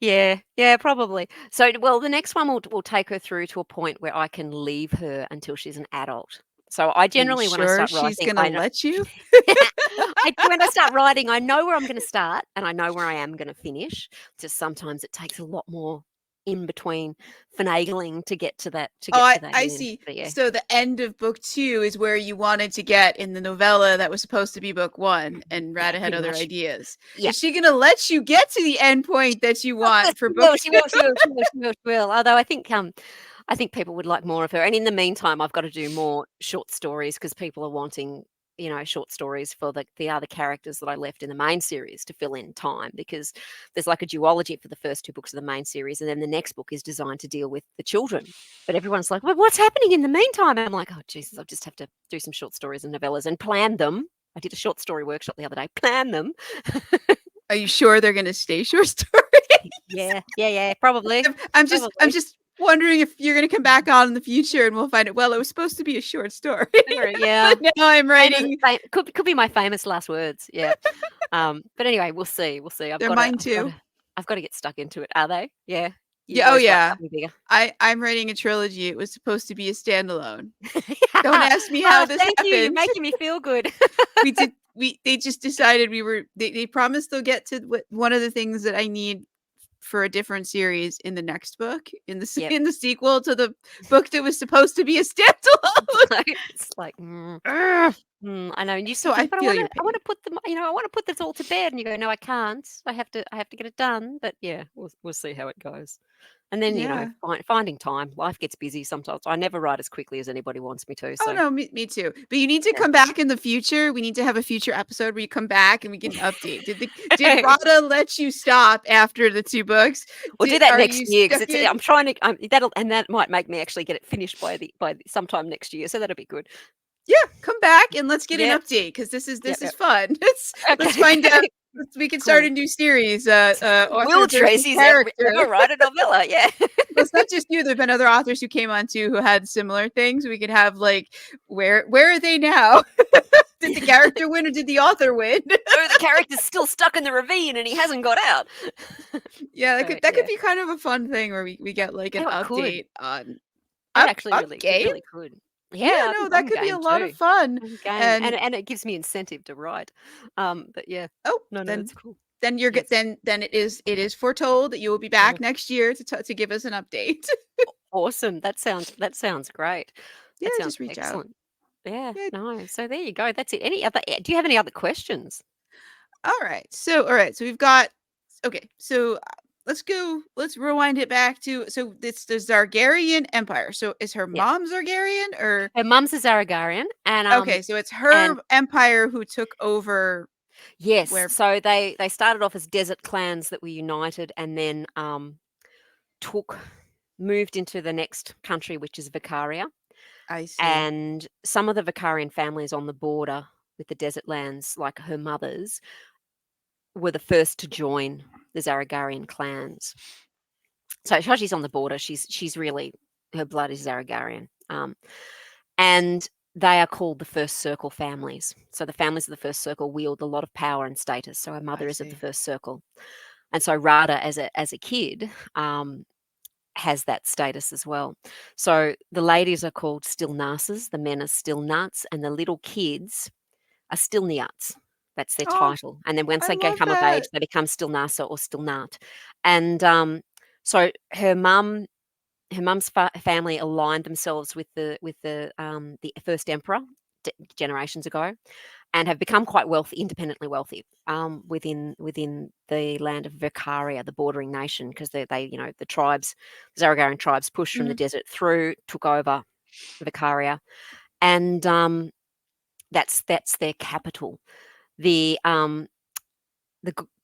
Yeah, yeah, probably. So, well, the next one will take her through to a point where I can leave her until she's an adult. So I Are you generally, when I sure start she's writing, gonna I know let you? when I start writing, I know where I'm going to start and I know where I am going to finish. Just sometimes it takes a lot more in between finagling to get to that Oh, I end. see. But yeah, So the end of book 2 is where you wanted to get in the novella that was supposed to be book 1, and yeah, Rada had pretty other much. ideas. Yeah. Is she gonna let you get to the end point that you Yes, want for she book will. She 2? will. She will. She will. She will. She will. Although I think people would like more of her. And in the meantime, I've got to do more short stories because people are wanting, short stories for the other characters that I left in the main series to fill in time, because there's like a duology for the first two books of the main series, and then the next book is designed to deal with the children. But everyone's like, well, what's happening in the meantime? And I'm like, oh Jesus, I'll just have to do some short stories and novellas and plan them. I did a short story workshop the other day. Plan them. Are you sure they're gonna stay short stories? Yeah, yeah, yeah. Probably, I'm probably. just wondering if you're gonna come back on in the future and we'll find it. Well, it was supposed to be a short story, Sure, but yeah. now I'm Famous writing. could be my famous last words, yeah. But anyway, we'll see, we'll see. They're mine I've too. gotta get stuck into it. Are they? Yeah. You Yeah, oh always write yeah. something bigger. I'm writing a trilogy. It was supposed to be a standalone. Don't ask me how Oh, this thank you. You're happened. making me feel good. They just decided they promised they'll get to one of the things that I need for a different series in the next book, Yep. in the sequel to the book that was supposed to be a standalone. It's like, Ugh. I know. And you So keep thinking, I but feel your I pain. wanna put them, I wanna put this all to bed. And you go, no, I can't. I have to get it done. But yeah, we'll see how it goes. And then, Yeah. finding time. Life gets busy sometimes. I never write as quickly as anybody wants me to. Oh, So no, me too. But you need to yeah. come back in the future. We need to have a future episode where you come back and we get an update. Did Rada let you stop after the 2 books? We'll do that Are next you year because stuck in I'm trying to. That might make me actually get it finished by sometime next year. So that'll be good. Yeah, come back and let's get an Yep. update because Yep. this is Yep. fun. Let's Okay. find out. Okay. We can start a Cool. new series. Author Will versus Tracy's character. ever write a novella? Yeah. Well, it's not just you. There've been other authors who came on too who had similar things. We could have like, where are they now? Did the character win or did the author win? Oh, the character's still stuck in the ravine and he hasn't got out. Yeah, So that could yeah. be kind of a fun thing where we get like an Oh, it could. update on It game. really could. Yeah, Yeah, no, that I'm could be a game lot of too. fun. I'm game, And and it gives me incentive to write. But yeah, oh, no, it's cool. then you're good. Yes, Then it is foretold that you will be oh, back next year to give us an update. awesome. That sounds great. Yeah, That sounds just reach out. excellent. Yeah, Yeah. no. So there you go. That's it. Do you have any other questions? All right. So we've got okay. So let's go. Let's rewind it back to it's the Zaragarian Empire. So is her Yep. mom Zargarian or Her mum's a Zaragarian, okay? So it's and her empire who took over yes, where so they started off as desert clans that were united, and then took moved into the next country, which is Vicaria. I see. And some of the Vicarian families on the border with the desert lands, like her mother's, were the first to join the Zaragarian clans. So she's on the border. She's really, her blood is Zaragarian. And they are called the first circle families. So the families of the first circle wield a lot of power and status. So her I mother is of the see. first circle. And so Rada, as a kid, has that status as well. So the ladies are called still nasses, the men are still nuts, and the little kids are still nyats. That's their Oh, title. And then once I they love come of age, that. they become still nasa or still nat. And so her mum's family aligned themselves with the first emperor generations ago, and have become quite wealthy, independently wealthy, within the land of Vicaria, the bordering nation, because the tribes, the Zaragarian tribes, pushed from the Mhm. desert through, took over Vicaria, and that's their capital. The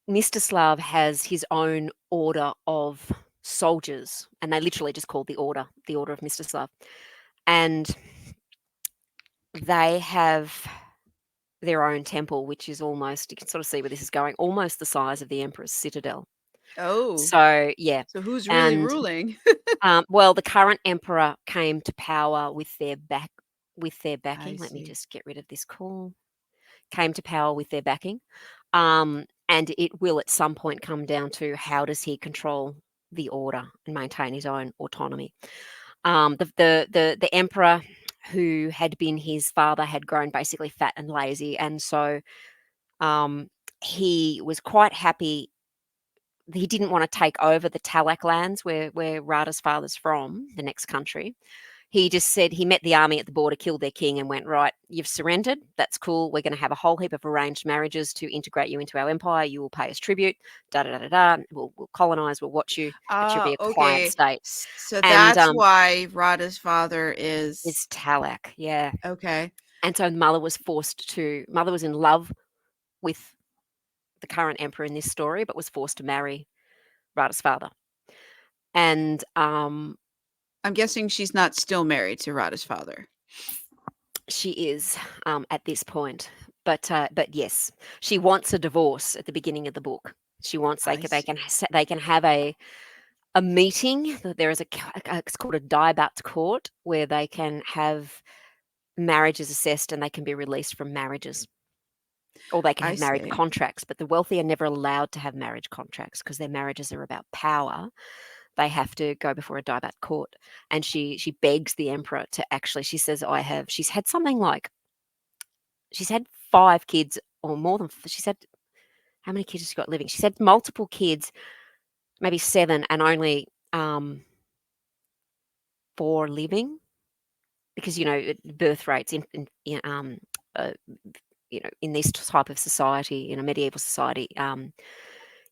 Mstislav has his own order of soldiers, and they literally just called the order of Mstislav, and they have their own temple, which is almost, you can sort of see where this is going, almost the size of the emperor's citadel. Oh, So yeah, so who's really and ruling? well, the current emperor came to power with their I backing. Let me see. just get rid of this call. Came to power with their backing, and it will at some point come down to how does he control the order and maintain his own autonomy. The emperor who had been his father had grown basically fat and lazy, and so um, he was quite happy. He didn't want to take over the Talak lands where Rada's father's from, the next country. He just said he met the army at the border, killed their king, and went, right, you've surrendered. That's cool. We're going to have a whole heap of arranged marriages to integrate you into our empire. You will pay us tribute. Da da da da da. We'll colonize. We'll watch you, but you'll be a quiet Okay. state. So And that's why Rada's father it's is Talak, yeah. okay. And so mother was in love with the current emperor in this story, but was forced to marry Rada's father. And I'm guessing she's not still married to Rada's father. she is at this point, but yes, she wants a divorce at the beginning of the book. She wants I see. they can have a meeting. There is it's called a diebat court where they can have marriages assessed and they can be released from marriages, or they can I have marriage see. contracts. But the wealthy are never allowed to have marriage contracts because their marriages are about power. they have to go before a Dibat court, and she begs the emperor to actually. She says, She's had something like she's had 5 kids or more than. She's had how many kids has she got living? She's had multiple kids, maybe 7, and only 4 living, because birth rates uh, in this type of society, in a medieval society,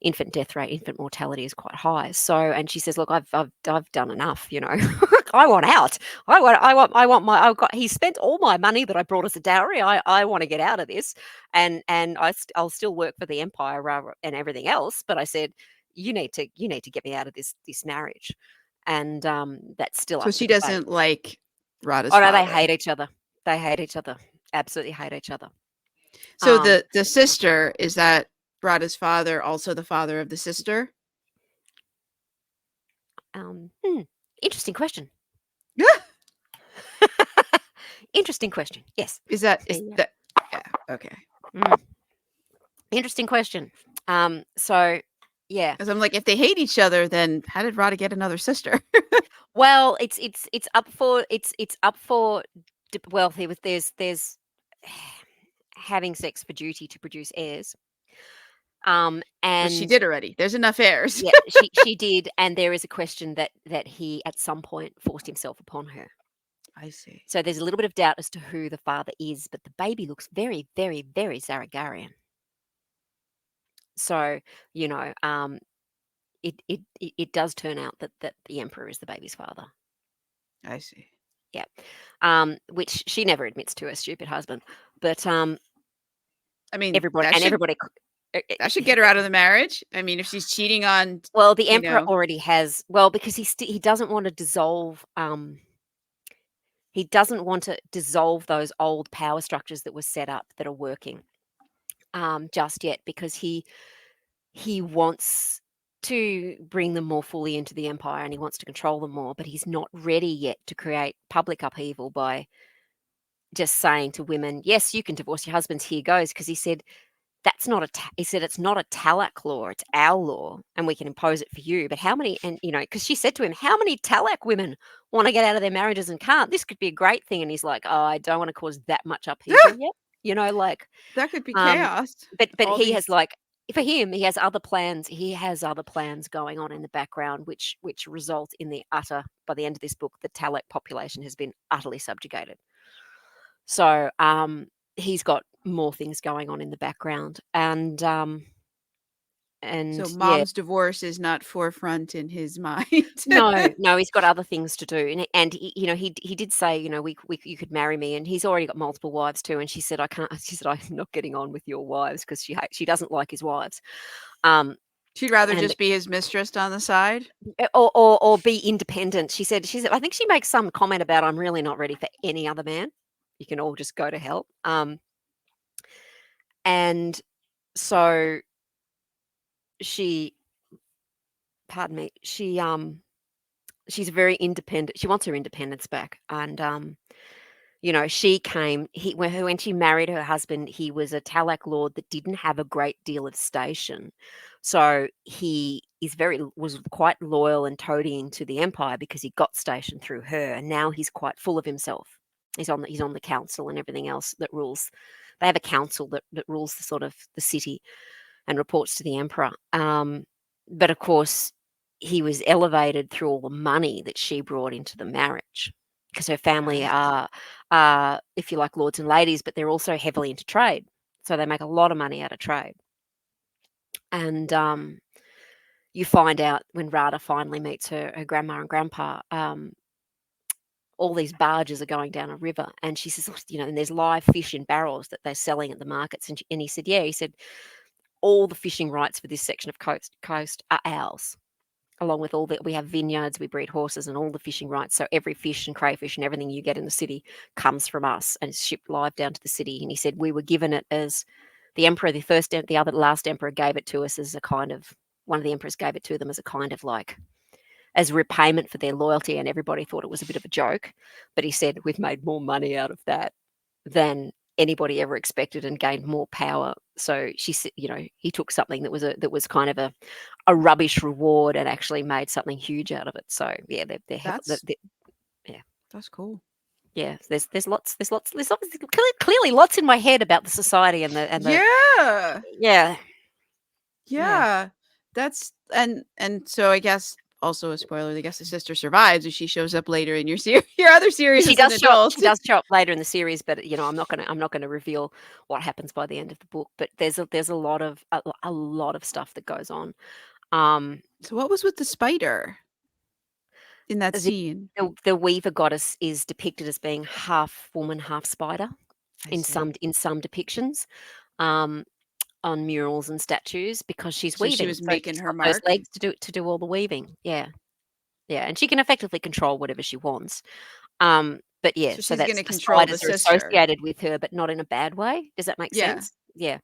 infant death rate, infant mortality is quite high. So, and she says, "Look, I've done enough. I want out. I want my. I've got. He spent all my money that I brought as a dowry. I want to get out of this, and I'll still work for the empire and everything else. But I said, you need to get me out of this marriage, and that's still So up for she debate. doesn't like Rada's Oh no, they father. hate each other. They hate each other. Absolutely hate each other. So the sister, is that Rada's father also the father of the sister? Interesting question. Interesting question. Yes. Is that Yeah. yeah, okay. Interesting question. So yeah. Because I'm like, if they hate each other, then how did Rada get another sister? Well, it's up for well, there's having sex for duty to produce heirs. Which she And did already. There's enough heirs. yeah, she did, and there is a question that he at some point forced himself upon her. I see. So there's a little bit of doubt as to who the father is, but the baby looks very, very, very Zaragarian. So, it does turn out that the emperor is the baby's father. I see. Yeah. Which she never admits to her stupid husband. But I mean, everybody that should get her out of the marriage. I mean, if she's cheating on, well, the emperor already has, well, because he doesn't want to dissolve those old power structures that were set up that are working just yet, because he wants to bring them more fully into the empire, and he wants to control them more, but he's not ready yet to create public upheaval by just saying to women, yes, you can divorce your husbands, here goes, because he said that's not he said it's not a talak law, it's our law, and we can impose it for you. But how many, and because she said to him, how many talak women want to get out of their marriages and can't? This could be a great thing. And he's like, oh, I don't want to cause that much upheaval yet. Like that could be chaos. But he has, like, for him, he has other plans. He has other plans going on in the background, which result in by the end of this book, the talak population has been utterly subjugated. So he's got more things going on in the background, and so yeah. mom's divorce is not forefront in his mind. No, he's got other things to do, and he did say, you could marry me, and he's already got multiple wives too. And she said, I can't. She said, I'm not getting on with your wives, because she doesn't like his wives. She'd rather just be his mistress on the side, or be independent. She said, I think she makes some comment about, I'm really not ready for any other man. You can all just go to hell. And so pardon me, she's very independent. She wants her independence back. And she came, when she married her husband, he was a talak lord that didn't have a great deal of station. So he was quite loyal and toadying to the empire, because he got station through her, and now he's quite full of himself. He's on the council and everything else that rules. They have a council that rules the city and reports to the emperor. But of course, he was elevated through all the money that she brought into the marriage, because her family are, if you like, lords and ladies, but they're also heavily into trade. So they make a lot of money out of trade. And you find out when Rada finally meets her grandma and grandpa, all these barges are going down a river, and she says, and there's live fish in barrels that they're selling at the markets. And he said, yeah, he said, all the fishing rights for this section of coast are ours, along with we have vineyards, we breed horses, and all the fishing rights. So every fish and crayfish and everything you get in the city comes from us, and it's shipped live down to the city. And he said, we were given it as the emperor, the last emperor gave it to us as a kind of, one of the emperors gave it to them as a kind of, like, as repayment for their loyalty, and everybody thought it was a bit of a joke. But he said, we've made more money out of that than anybody ever expected and gained more power. So he took something that was kind of a rubbish reward and actually made something huge out of it. So yeah, That's yeah. that's cool. Yeah, there's obviously clearly lots in my head about the society and the Yeah. yeah. Yeah. Yeah. That's and so I guess also a spoiler, I guess the sister survives and she shows up later in your your other series She as an does show up. adult. She does show up later in the series, but I'm not gonna reveal what happens by the end of the book. But there's a lot of stuff that goes on. Um, So what was with the spider in that the, scene? the Weaver goddess is depicted as being half woman, half spider I see. in some depictions. Um, on murals and statues because she's So she weaving. was So making she's her got those mark. legs to do all the weaving. Yeah. Yeah, and she can effectively control whatever she wants. But yeah, So so she's that's gonna the control the spiders are sister. associated with her, but not in a bad way. Does that make Yeah. sense? Yeah.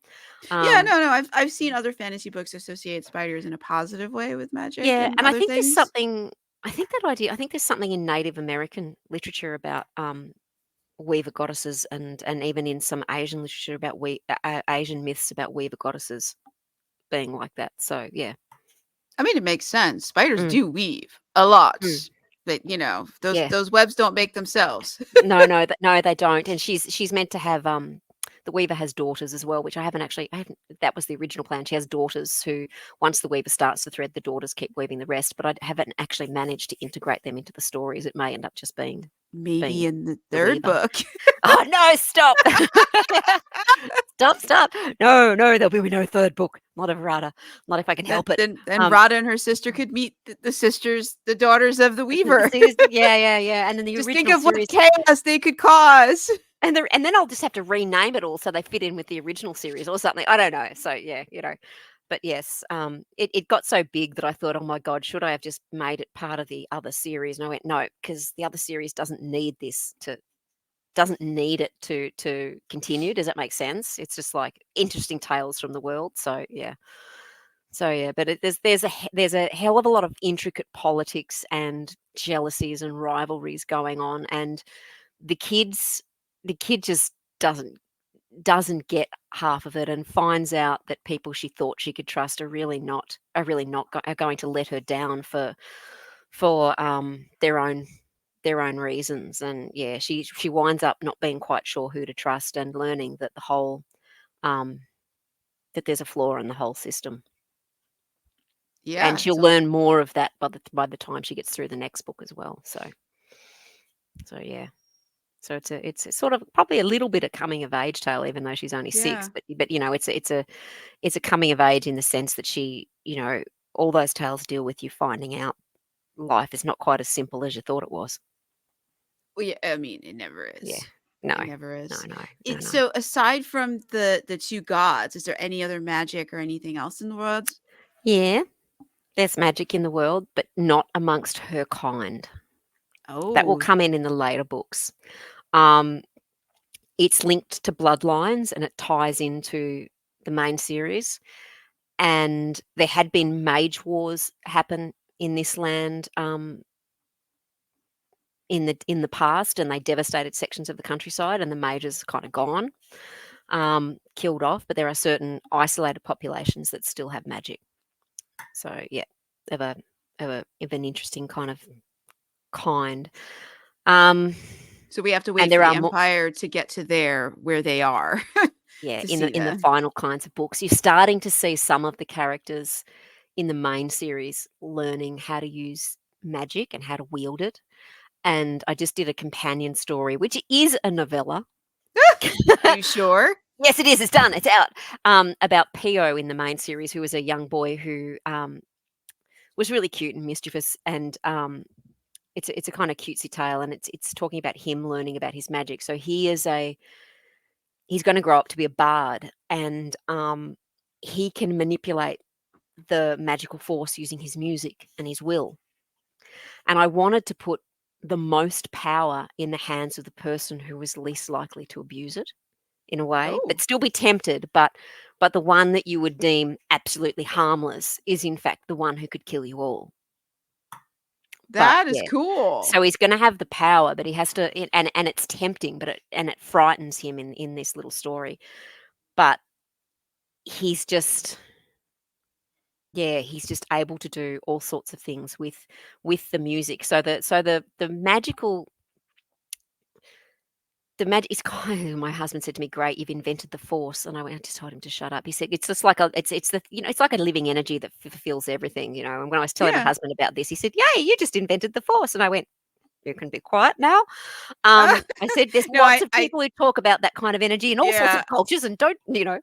Yeah, Um, no, I've seen other fantasy books associate spiders in a positive way with magic yeah, and and other things. I think there's something in Native American literature about weaver goddesses and even in some Asian literature about Asian myths about weaver goddesses being like that. So yeah. I mean, it makes sense. Spiders Mm, do weave a lot. mm, But, those yeah. those webs don't make themselves. No, they don't, and she's meant to have, the Weaver has daughters as well, which I haven't that was the original plan. She has daughters who, once the Weaver starts to thread, the daughters keep weaving the rest, but I haven't actually managed to integrate them into the stories. It may end up just Maybe being in the the third Weaver. book. Oh, no, stop. Stop. No, there'll be no third book. Not of Rada. Not if I can Then help it. then then Rada and her sister could meet the daughters of the The Weaver. series yeah, and then the Just think original of what series. chaos they could cause. And then I'll just have to rename it all so they fit in with the original series or something. I don't know. So yeah, But yes, it got so big that I thought, oh my God, should I have just made it part of the other series? And I went, no, because the other series doesn't need it to continue. Does that make sense? It's just like interesting tales from the world. So yeah. But there's a hell of a lot of intricate politics and jealousies and rivalries going on, and the kids the kid just doesn't get half of it and finds out that people she thought she could trust are going to let her down for their own reasons. And yeah, she winds up not being quite sure who to trust and learning that um that there's a flaw in the whole system. And Yeah, she'll so learn more of that by the time she gets through the next book as well. So yeah. So it's a sort of probably a little bit of coming of age tale, even though she's only yeah. 6. But it's a coming of age in the sense that all those tales deal with you finding out life is not quite as simple as you thought it was. Well, yeah, I mean, it never Yeah. is. No. It never is. No. So aside from the two gods, is there any other magic or anything else in the world? Yeah, there's magic in the world, but not amongst her kind. That will Oh, come in the later books. Um, it's linked to bloodlines and it ties into the main series. And there had been mage wars happen in this land in the past, and they devastated sections of the countryside, and the mages kind of gone, killed off. But there are certain isolated populations that still have magic. So yeah, of an interesting kind. so we have to And wait for there the are more. Empire to get to there where they are Yeah, to see in the that. final kinds of books, you're starting to see some of the characters in the main series learning how to use magic and how to wield it. And I just did a companion story, which is a novella. Are you sure? Yes, it is. It's done. It's out. About Pio in the main series, who was a young boy who was really cute and mischievous, and it's a kind of cutesy tale, and it's talking about him learning about his magic. So he's going to grow up to be a bard, and he can manipulate the magical force using his music and his will. And I wanted to put the most power in the hands of the person who was least likely to abuse it in a way, Oh, but still be tempted. But the one that you would deem absolutely harmless is in fact the one who could kill you all. But That is yeah. cool. So he's gonna have the power, but he has to and it's tempting, but it frightens him in this little story. But he's just yeah, he's just able to do all sorts of things with the music. So the magical the magic is kind of my husband said to me, "Great, you've invented the force." And I just told him to shut up. He said, "It's just like a it's the it's like a living energy that fulfills everything, you know." And when I was telling my Yeah. husband about this, he said, "Yay, you just invented the force." And I went, "You can be quiet now." I said, "There's No, lots of people who talk about that kind of energy in all sorts yeah, of cultures and don't, you know."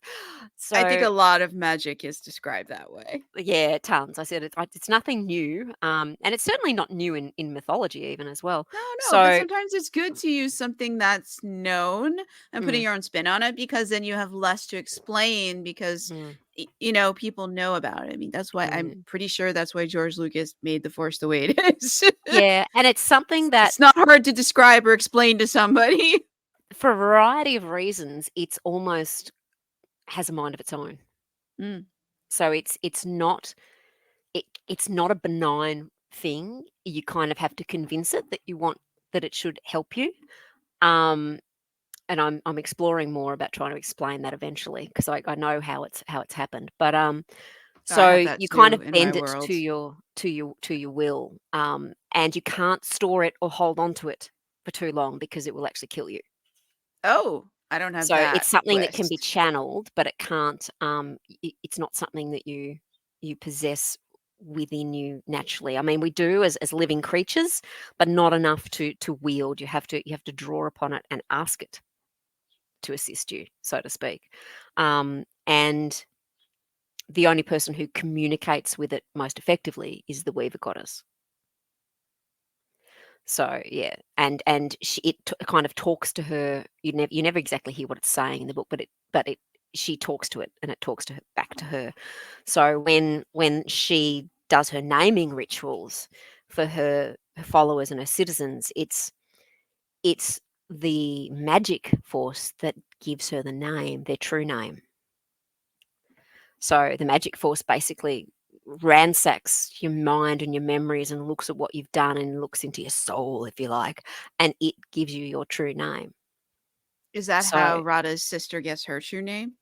I think So a lot of magic is described that way. yeah, tons. I said it's nothing new, and it's certainly not new in mythology even as well. No, no, but So sometimes it's good to use something that's known and putting mm, your own spin on it because then you have less to explain because mm, people know about it. I mean, that's why I'm mm. pretty sure that's why George Lucas made the Force the way it is. Yeah, and it's something that It's not hard to describe or explain to somebody. for a variety of reasons, it's almost has a mind of its own. Mm, So it's not a benign thing. You kind of have to convince it that you want that it should help you. Um, and I'm exploring more about trying to explain that eventually because I know how it's happened. But I so have that you kind too of in my bend it to world. your will, and you can't store it or hold on to it for too long because it will actually kill you. Oh, I don't have So it's that something that can be twist. channeled, but it can't. It's not something that you possess within you naturally. I mean, we do as living creatures, but not enough to wield. You have to draw upon it and ask it to assist you, so to speak. And the only person who communicates with it most effectively is the Weaver Goddess. So yeah, and kind of talks to her. You never exactly hear what it's saying in the book, but it she talks to it and it talks to her back to her. So when she does her naming rituals for her followers and her citizens, it's the magic force that gives her the name, their true name. So the magic force basically ransacks your mind and your memories and looks at what you've done and looks into your soul, if you like, and it gives you your true name. Is that how So Rada's sister gets her true name?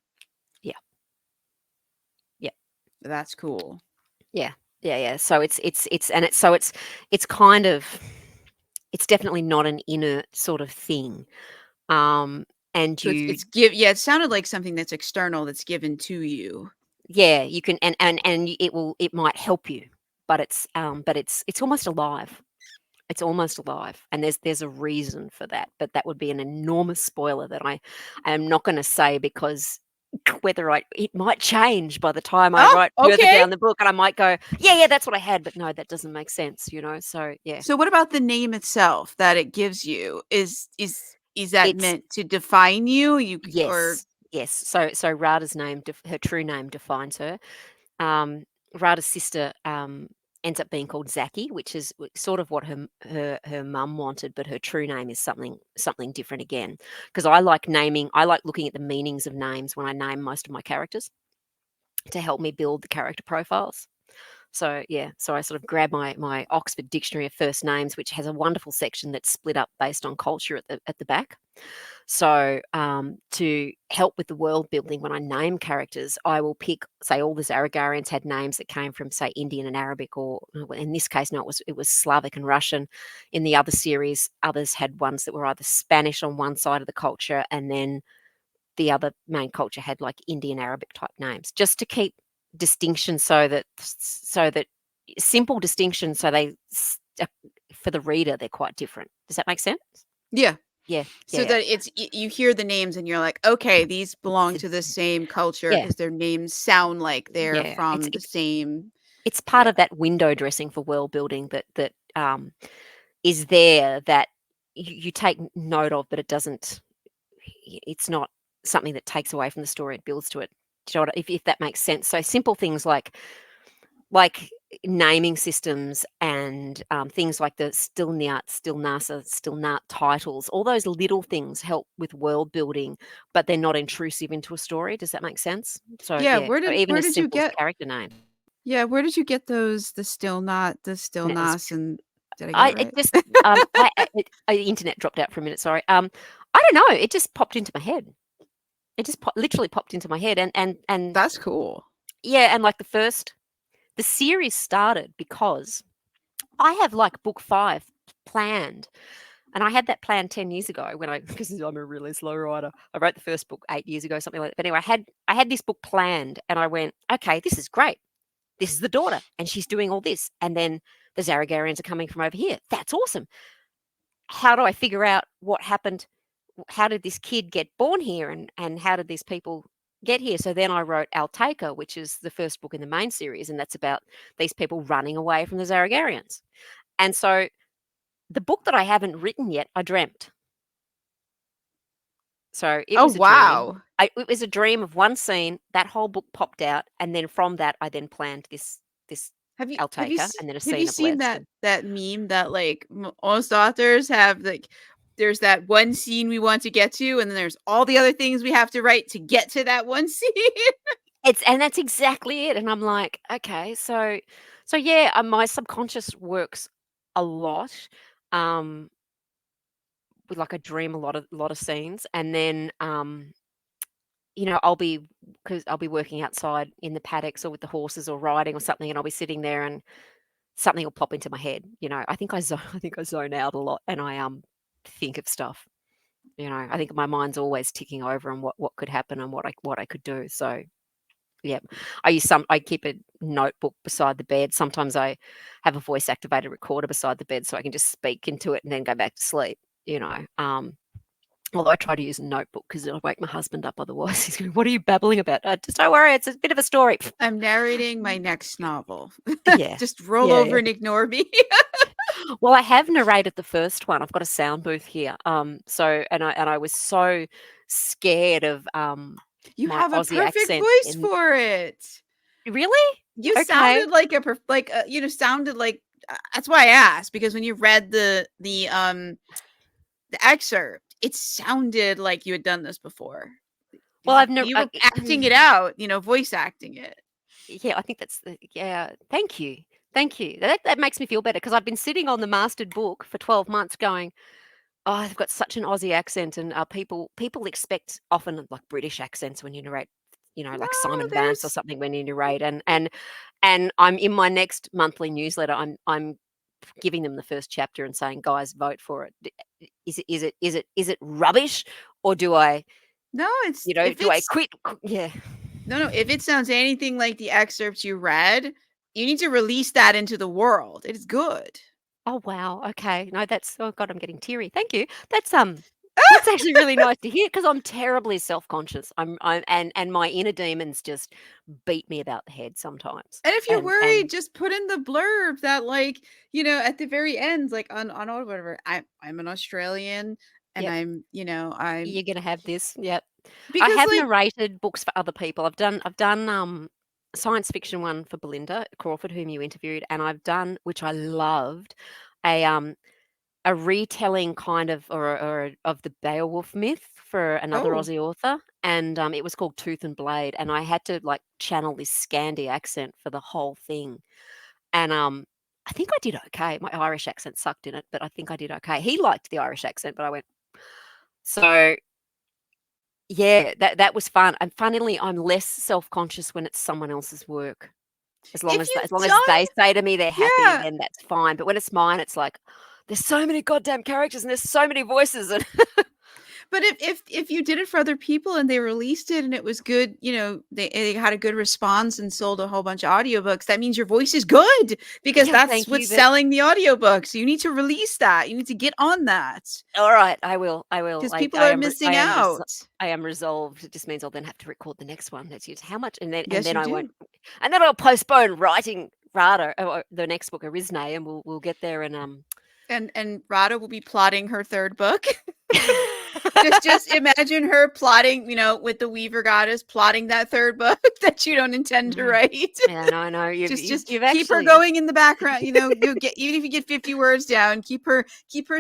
yeah, yeah, That's cool. yeah, yeah, yeah. So it's kind of it's definitely not an inert sort of thing. Um, and So you yeah, it sounded like something that's external that's given to you. yeah, you can it might help you, but it's almost alive. It's almost alive, and there's a reason for that, but that would be an enormous spoiler that I am not gonna say because whether I it might change by the time I Oh, write further okay. down the book, and I might go, "Yeah, yeah, that's what I had," but no, that doesn't make sense, you know? So, yeah. So what about the name itself that it gives you? Is that It's meant to define you? Or yes, yes. So Rada's name her true name defines her. Rada's sister, ends up being called Zaki, which is sort of what her mum wanted, but her true name is something different again. Because I like looking at the meanings of names when I name most of my characters to help me build the character profiles. So yeah, so I sort of grab my Oxford Dictionary of First Names, which has a wonderful section that's split up based on culture at the back. So, to help with the world building, when I name characters, I will pick, say, all the Zaragarians had names that came from, say, Indian and Arabic, or well, in this case, no, it was Slavic and Russian. In the other series, others had ones that were either Spanish on one side of the culture, and then the other main culture had like Indian Arabic type names, just to keep distinction so that simple distinction, so for the reader they're quite different. Does that make sense? yeah, Yeah, yeah, so yeah. that you hear the names and you're like, okay, these belong to the same culture Yeah, because their names sound like they're yeah. It's from the it's same. it's part Yeah, of that window dressing for world building that is there that you take note of, but it doesn't. It's not something that takes away from the story; it builds to it. Do you know if that makes sense? So simple things like naming systems and things like the still Niat, still Nasa, still Nat titles, all those little things help with world building, but they're not intrusive into a story. Does that make sense? So yeah. yeah, so even Where as did you simple as get? character names. Yeah, where did you get those? The still not, the still And it was nas, and Did I get it It right? just the internet dropped out for a minute. Sorry. I don't know. It just popped into my head. It just literally popped into my head, and That's cool. yeah, and like the series started because I have like book 5 planned. And I had that planned 10 years ago when because I'm a really slow writer. I wrote the first book 8 years ago, something like that. But anyway, I had this book planned and I went, okay, this is great. This is the daughter and she's doing all this. And then the Zaragarians are coming from over here. That's awesome. How do I figure out what happened? How did this kid get born here? And how did these people get here? So then I wrote Altaica, which is the first book in the main series. And that's about these people running away from the Zaragarians. And so the book that I haven't written yet, I dreamt. So it Oh, was a dream. wow. It was a dream of one scene. That whole book popped out, and then from that, I then planned this Altaica, and then a Have you scene of seen West. that meme that like most authors have like there's that one scene we want to get to and then there's all the other things we have to write to get to that one scene. And that's exactly it. And I'm like, okay, so yeah, my subconscious works a lot. Um, with like I dream a lot of scenes, and then because I'll be working outside in the paddocks or with the horses or riding or something, and I'll be sitting there and something will pop into my head. I think I think I zone out a lot, and I think of stuff. I think my mind's always ticking over on what could happen and what I could do. So yeah, I keep a notebook beside the bed. Sometimes I have a voice activated recorder beside the bed so I can just speak into it and then go back to sleep. Although I try to use a notebook because it'll wake my husband up otherwise. He's going, "What are you babbling about?" Just don't worry, it's a bit of a story. I'm narrating my next novel. Yeah. Just roll Yeah, over yeah. and ignore me. Well, I have narrated the first one. I've got a sound booth here. And I was so scared of You my have a Aussie perfect accent voice in for it. Really? You Okay. sounded like sounded like that's why I asked because when you read the excerpt, it sounded like you had done this before. Well, I've never You were acting it out, voice acting it. yeah, I think that's the yeah, thank you. Thank you. That makes me feel better because I've been sitting on the mastered book for 12 months going, "Oh, I've got such an Aussie accent," and people expect often like British accents when you narrate, No, like Simon Vance or there's something when you narrate, and I'm in my next monthly newsletter. I'm giving them the first chapter and saying, "Guys, vote for it. Is it rubbish, or do I no, it's if do I it's quit?" Yeah. no, if it sounds anything like the excerpts you read, you need to release that into the world. It is good. Oh wow. Okay. No, that's oh god, I'm getting teary. Thank you. That's actually really nice to hear because I'm terribly self-conscious. And my inner demons just beat me about the head sometimes. And if you're And worried, just put in the blurb that at the very end, like on whatever. I'm an Australian and yep, I'm you're gonna have this. Yep. I because have narrated books for other people. I've done science fiction one for Belinda Crawford, whom you interviewed, and I've done, which I loved, a retelling kind of or of the Beowulf myth for another oh, Aussie author, and it was called Tooth and Blade, and I had to like channel this Scandi accent for the whole thing, and I think I did okay. My Irish accent sucked in it, but I think I did okay. He liked the Irish accent, but I went so. Yeah, that was fun. And funnily, I'm less self conscious when it's someone else's work. As long if as you've as long as done they say to me they're happy, yeah. then that's fine. But when it's mine, it's like there's so many goddamn characters and there's so many voices and But if you did it for other people and they released it and it was good, they had a good response and sold a whole bunch of audiobooks, that means your voice is good because yeah, that's thank you. what's But selling the audiobooks. So you need to release that. You need to get on that all right, I will. I will. because people are I missing am out. I am resolved. It just means I'll then have to record the next one. That's just how much, and then Yes, you I won't, do. and then I'll postpone writing Rada or the next book, Arisne, and we'll get there and And Rada will be plotting her third book. Just imagine her plotting, with the Weaver Goddess plotting that third book that you don't intend to Mm. write. Yeah, no, Just you've keep her actually going in the background. You'll get even if you get 50 words down, keep her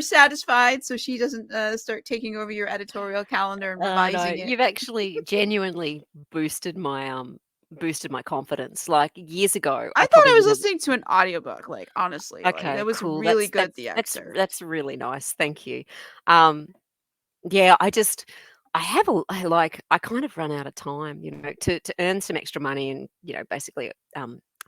satisfied so she doesn't start taking over your editorial calendar and no, revising it. you've actually genuinely boosted boosted my confidence. Like years ago, I I thought probably I was would have. listening to an audiobook, like, honestly, like, Okay, that was cool. really That's good, that's the that's excerpt. that's really nice. Thank you. Um, yeah, I have I kind of run out of time, to earn some extra money and, basically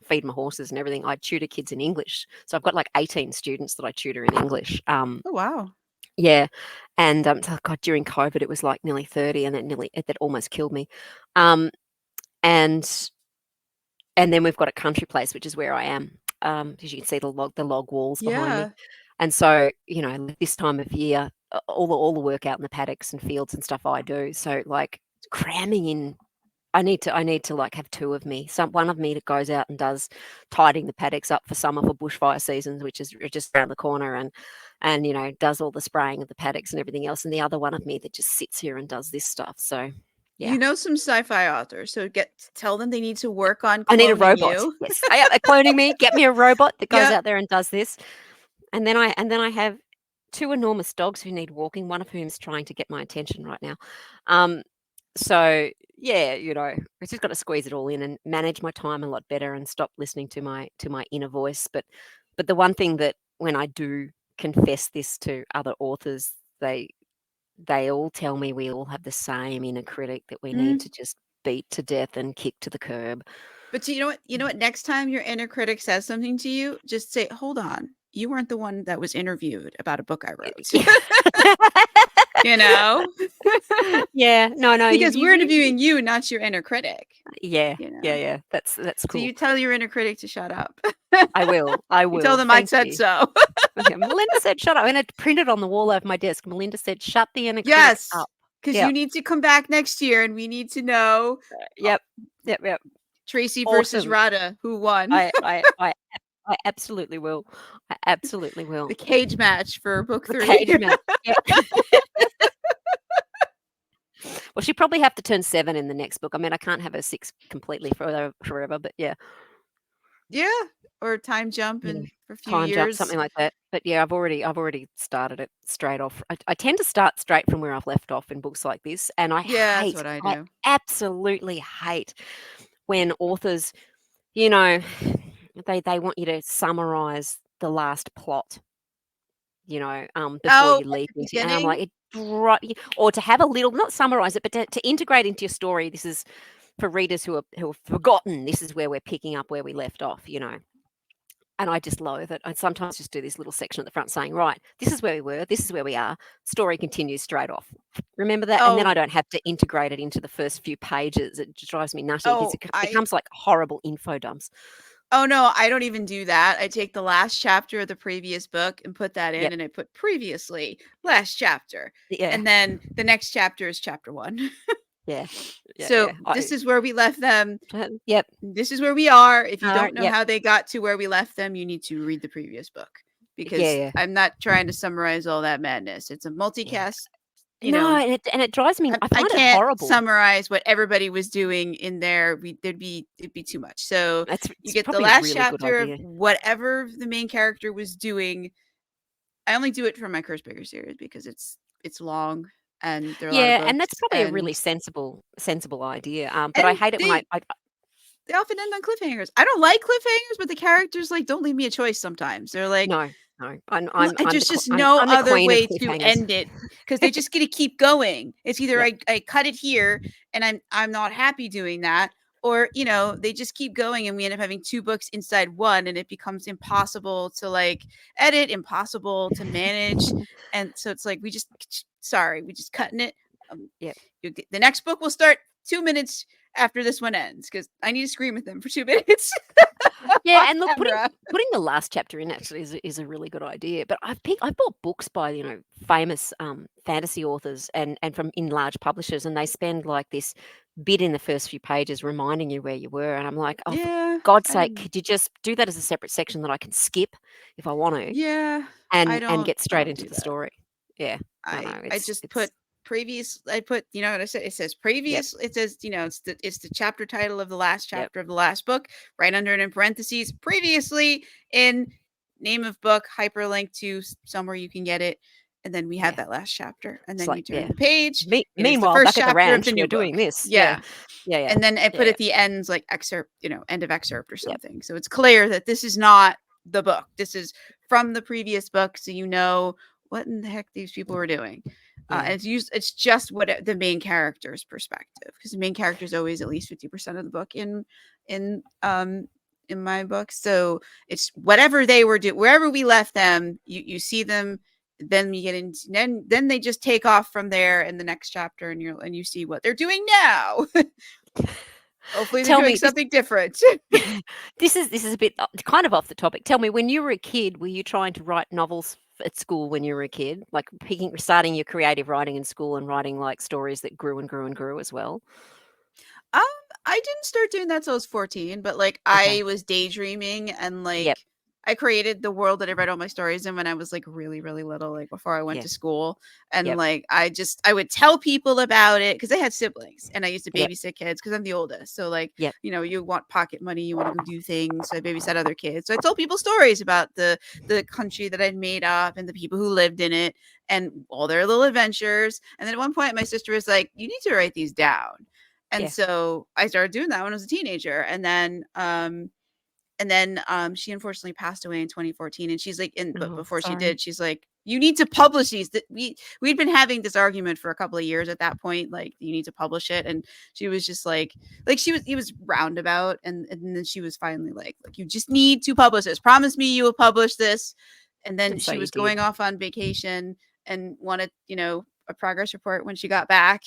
feed my horses and everything. I tutor kids in English. So I've got like 18 students that I tutor in English. Oh, wow. Yeah. And so God, during COVID it was like nearly 30 and that almost killed me. Um, and and then we've got a country place, which is where I am. As you can see the log walls behind me. Yeah. And so, like this time of year, all the work out in the paddocks and fields and stuff I do. So like cramming in, I need to like have two of me. One of me that goes out and does tidying the paddocks up for summer for bushfire seasons, which is just around the corner, and does all the spraying of the paddocks and everything else. And the other one of me that just sits here and does this stuff. So yeah. You know some sci-fi authors, so tell them they need to work on I need a cloning robot. you. Yes. They're cloning me. Get me a robot that goes Yep. out there and does this. And then I have two enormous dogs who need walking, one of whom is trying to get my attention right now. Um, so yeah, I just got to squeeze it all in and manage my time a lot better and stop listening to my inner voice. But the one thing that when I do confess this to other authors, they all tell me we all have the same inner critic that we need Mm. to just beat to death and kick to the curb. But you know what? You know what? Next time your inner critic says something to you, just say, "Hold on, you weren't the one that was interviewed about a book I wrote." Yeah. You know, Yeah, no, no, because you we're really. interviewing you, not your inner critic. Yeah, You know, yeah, yeah. That's so cool. you tell your inner critic to shut up. I will. I You tell will. them I Thank said you. so. Okay. Melinda said, "Shut up," and it printed on the wall over my desk. Melinda said, "Shut the inner critic Yes, up." because you Yep. need to come back next year, and we need to know Yep. Yep. Yep. Tracy versus Awesome. Rada, who won I I I I absolutely will. I absolutely the will. cage match for book The 3. cage match. Yep. Well, she probably have to turn 7 in the next book. I mean, I can't have her 6 completely forever, but yeah. Yeah, or time jump Yeah. in for a few Time jump, years. something like that. But yeah, I've already started it straight off. I tend to start straight from where I've left off in books like this, and Yeah, that's what I I do. absolutely hate when authors, you know, they want you to summarize the last plot, before Oh, you at leap the into, and I'm beginning? like, or to have a little, not summarize it, but to integrate into your story. This is for readers who have forgotten. This is where we're picking up where we left off. And I just loathe it. I sometimes just do this little section at the front saying, right, this is where we were, this is where we are. Story continues straight off. Remember that? And then Oh, I don't have to integrate it into the first few pages. It just drives me nutty because oh, it becomes like horrible info dumps. oh, no, I don't even do that. I take the last chapter of the previous book and put that in, Yep. and I put previously, last chapter, Yeah. and then the next chapter is chapter 1. Yeah. Yeah. So, Yeah. this is where we left them. Yep. This is where we are. If you don't know Yep. how they got to where we left them, you need to read the previous book, Yeah. because Yeah. I'm not trying to summarize all that madness. It's a Yeah. multicast, you No, know. and it drives me. I I find it can't horrible. summarize what everybody was doing in there. It'd be too much. So you It's get the probably a last really good chapter of idea. whatever the main character was doing. I only do it for my Curse Breaker series because it's long and there are a lot of Yeah, and books, that's probably a really sensible idea. But I and hate it when they often end on cliffhangers. I don't like cliffhangers, but the characters like don't leave me a choice sometimes. They're like, no, no. There's just no I'm the other queen of way to cliffhangers. end it because they just get to keep going. It's either Yep. I cut it here and I'm not happy doing that, or they just keep going and we end up having two books inside one, and it becomes impossible to like edit, impossible to manage, and so it's like we just cutting it. Um, Yep. the next book will start 2 minutes after this one ends because I need to scream with them for 2 minutes Yeah, off and look, putting camera. putting the last chapter in actually is a really good idea. But I bought books by famous fantasy authors and from in large publishers, and they spend like this bit in the first few pages reminding you where you were, and I'm like, oh, for Yeah, God's I sake, don't. could you just do that as a separate section that I can skip if I want to, Yeah, and get I straight don't into do the that. story? Yeah, no, no, I it's just put previous. I put, what I said. It says yep, previous. It says, it's the chapter title of the last yep, chapter of the last book. Right under it in parentheses, previously in name of book, hyperlink to somewhere you can get it, and then we have Yeah. that last chapter, and It's then like, you turn yeah. the page. It is the Meanwhile, first back at the chapter of ranch, the we're new book. doing this. Yeah. Yeah. Yeah, yeah. And then I put Yeah. at the end like excerpt, end of excerpt or Yep. something. So it's clear that this is not the book. This is from the previous book, so you know what in the heck these people were doing. Yeah. It's just what the main character's perspective, because the main character is always at least 50% of the book in in my book. So it's whatever they were doing, wherever we left them, you see them, then we get into then they just take off from there in the next chapter, and you see what they're doing now. Hopefully they're Tell doing me this. something different. This is a bit kind of off the topic. Tell me, when you were a kid, were you trying to write novels at school when you were a kid? Like starting your creative writing in school and writing like stories that grew and grew and grew as well? Um, I didn't start doing that till I was 14, but like Okay. I was daydreaming, and Yep. like I created the world that I read all my stories in when I was like really, really little, like before I went Yeah. to school. And Yep. like I would tell people about it because I had siblings, and I used to Yep. babysit kids because I'm the oldest. So like, Yep. you want pocket money, you want to go do things. So I babysat other kids. So I told people stories about the country that I'd made up and the people who lived in it and all their little adventures. And then at one point my sister was like, "You need to write these down." And Yeah. so I started doing that when I was a teenager. And then she unfortunately passed away in 2014. And she's like, but Oh, before she sorry. did, she's like, "You need to publish these." We'd been having this argument for a couple of years at that point, like, you need to publish it. And she was just like he was roundabout, and then she was finally like, "You just need to publish this. Promise me you will publish this." And then And so she you was did. going off on vacation and wanted, a progress report when she got back.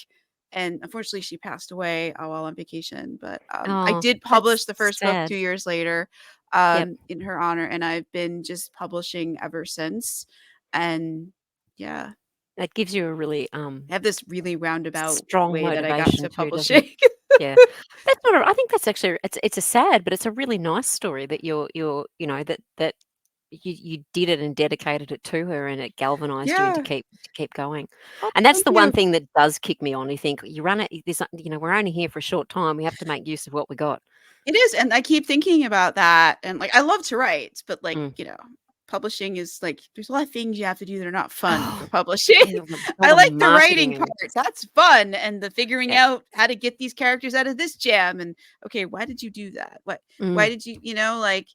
And unfortunately she passed away while on vacation. But I Oh, did publish that's the first book sad. 2 years later, Yep. in her honor, and I've been just publishing ever since. And yeah, That gives you a really I have this really roundabout strong way that I got motivation to too, doesn't it? publishing. Yeah. That's not I think that's actually it's a sad, but it's a really nice story that that you did it and dedicated it to her, and it galvanized you to Yeah. keep going. Oh, And that's thank the one you. thing that does kick me on. You think you run it this we're only here for a short time. We have to make use of what we got. It is, and I keep thinking about that, and like I love to write, but like, Mm. publishing is like there's a lot of things you have to do that are not fun for Oh, publishing. yeah, all I the like the writing marketing part. and That's fun, and the figuring yeah. out how to get these characters out of this jam, and okay, why did you do that? Why Mm, did you, like,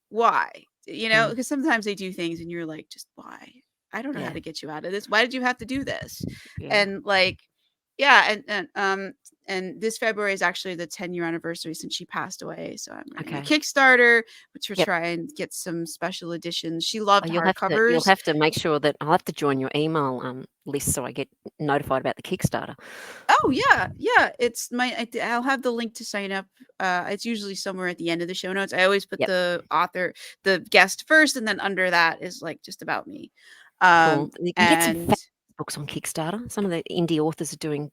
why? mm, Because sometimes they do things and you're like, just why? I don't know how yeah, to get you out of this. Why did you have to do this? yeah. And like, yeah, and this February is actually the 10-year anniversary since she passed away. So I'm running a Okay. Kickstarter to Yep. try and get some special editions. She Oh, loved you'll hardcovers. have to make sure that I'll have to join your email list so I get notified about the Kickstarter. Oh yeah, yeah. I'll have the link to sign up. It's usually somewhere at the end of the show notes. I always put Yep. the guest first, and then under that is like just about me. Cool. You can get some And fabulous books on Kickstarter. Some of the indie authors are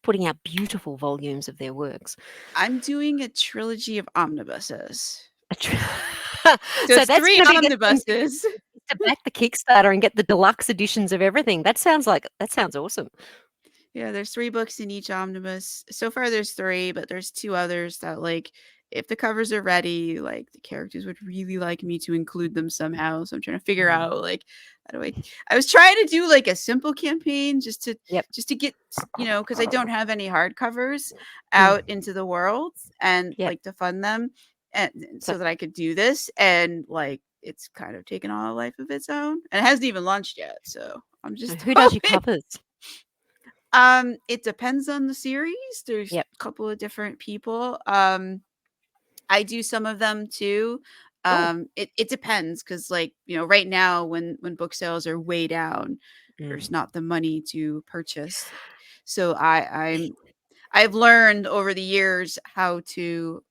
putting out beautiful volumes of their works. I'm doing a trilogy of omnibuses. A tr- So So it's that's 3 going to be the thing omnibuses. to back the Kickstarter and get the deluxe editions of everything. That sounds awesome. Yeah, there's 3 books in each omnibus. So far there's 3, but there's 2 others that, like, if the covers are ready, like, the characters would really like me to include them somehow. So I'm trying to figure Mm. out, like, how do I was trying to do, like, a simple campaign Yep. just to get, because I don't have any hardcovers Mm. out into the world, and, Yep. like, to fund them, and So so that I could do this. And, like, it's kind of taken on a life of its own, and it hasn't even launched yet. So I'm just who does your hoping. covers? It depends on the series. There's Yep. a couple of different people. I do some of them too. Oh. It depends, because like, right now when book sales are way down, there's Mm. not the money to purchase. So I've learned over the years how to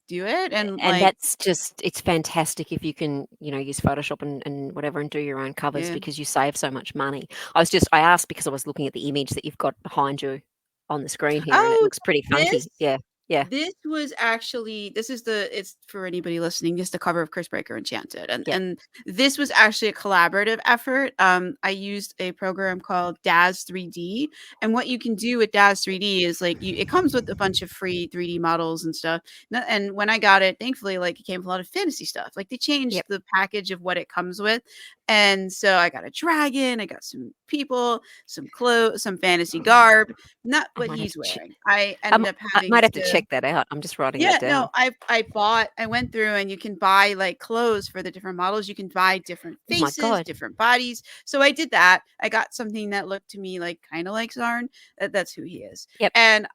do it, and And like, that's just it's fantastic if you can, use Photoshop and whatever and do your own covers yeah. because you save so much money. I asked because I was looking at the image that you've got behind you on the screen here and it Oh, looks pretty this? funky. Yeah. Yeah. This was actually this is the it's for anybody listening, just the cover of Chris Breaker Enchanted, Yep. and this was actually a collaborative effort. I used a program called Daz 3D, and what you can do with Daz 3D is like it comes with a bunch of free 3D models and stuff. And when I got it, thankfully, like it came with a lot of fantasy stuff. Like they changed Yep. the package of what it comes with, and so I got a dragon, I got some people, some clothes, some fantasy garb, not I what might have he's to check. wearing. I ended up I having might have to to check that out. I'm just writing that yeah, no, down. I went through and you can buy like clothes for the different models. You can buy different Oh my faces, god. different bodies. So I did that. I got something that looked to me like kind of like Zarn. That's who he is. Yep. And